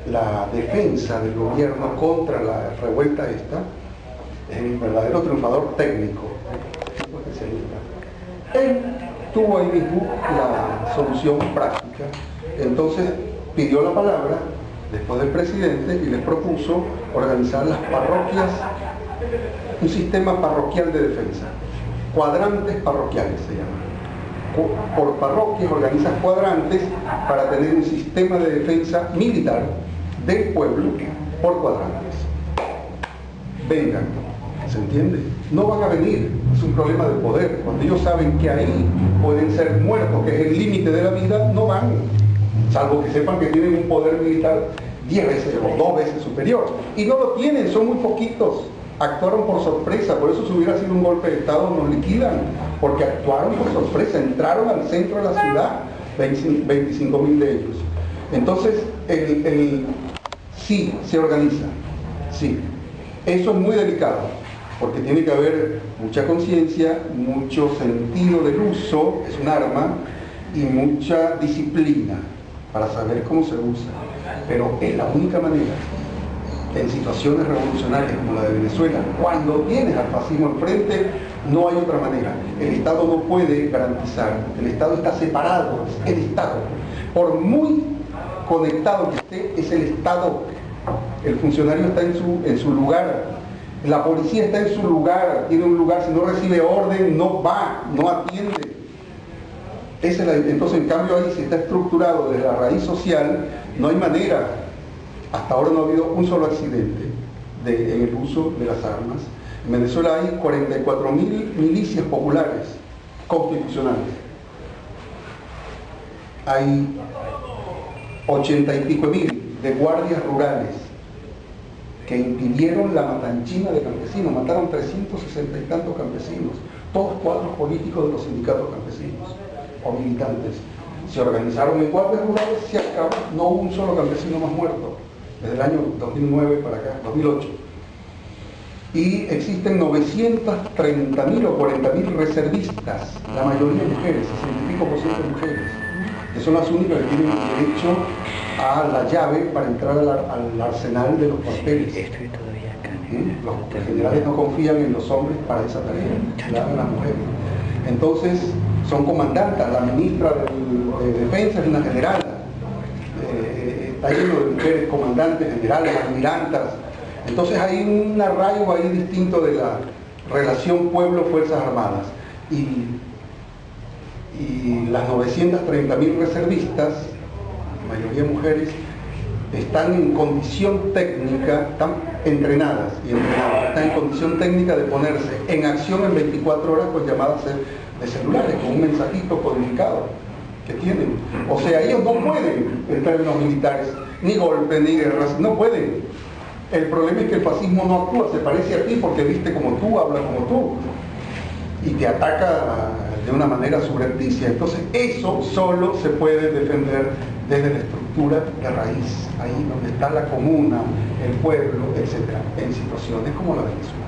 C: la defensa del gobierno contra la revuelta esta, es el verdadero triunfador técnico, tipo especialista. Él tuvo ahí mismo la solución práctica, entonces pidió la palabra después del presidente y les propuso organizar las parroquias, un sistema parroquial de defensa, cuadrantes parroquiales se llaman. Por parroquias organizas cuadrantes para tener un sistema de defensa militar del pueblo por cuadrantes. Vengan, ¿se entiende? No van a venir, es un problema de poder. Cuando ellos saben que ahí pueden ser muertos, que es el límite de la vida, no van, salvo que sepan que tienen un poder militar 10 veces o 2 veces superior. Y no lo tienen, son muy poquitos. Actuaron por sorpresa, por eso si hubiera sido un golpe de Estado nos liquidan, porque actuaron por sorpresa, entraron al centro de la ciudad, 25.000 de ellos. Entonces, sí, se organiza, sí. Eso es muy delicado, porque tiene que haber mucha conciencia, mucho sentido del uso, es un arma, y mucha disciplina para saber cómo se usa. Pero es la única manera. En situaciones revolucionarias como la de Venezuela, cuando tienes al fascismo enfrente, no hay otra manera. El Estado no puede garantizar, el Estado está separado, el Estado, por muy conectado que esté, es el Estado. El funcionario está en su lugar, la policía está en su lugar, tiene un lugar, si no recibe orden, no va, no atiende. Entonces, en cambio, ahí si está estructurado desde la raíz social, no hay manera. Hasta ahora no ha habido un solo accidente en el uso de las armas. En Venezuela hay 44.000 milicias populares constitucionales. Hay 80 y pico mil de guardias rurales que impidieron la matanchina de campesinos. Mataron 360 y tantos campesinos, todos cuadros políticos de los sindicatos campesinos o militantes. Se organizaron en guardias rurales, se acabó, no hubo un solo campesino más muerto desde el año 2009 para acá, 2008. Y existen 930.000 o 40.000 reservistas, la mayoría mujeres, 65% de mujeres, que son las únicas que tienen derecho a la llave para entrar al arsenal de los cuarteles. Los generales no confían en los hombres para esa tarea, la hagan las mujeres. Entonces, son comandantas, la ministra de Defensa es una generala, está lleno de mujeres comandantes, generales, almirantas. Entonces hay un arraigo ahí distinto de la relación pueblo-fuerzas armadas. Y las 930.000 reservistas, la mayoría mujeres, están en condición técnica, están entrenadas y entrenadas, están en condición técnica de ponerse en acción en 24 horas con llamadas de celulares, con un mensajito codificado que tienen. O sea, ellos no pueden, en términos militares, ni golpe, ni guerras, no pueden. El problema es que el fascismo no actúa, se parece a ti porque viste como tú, habla como tú, y te ataca de una manera subrepticia. Entonces, eso solo se puede defender desde la estructura de raíz, ahí donde está la comuna, el pueblo, etc., en situaciones como la de Venezuela.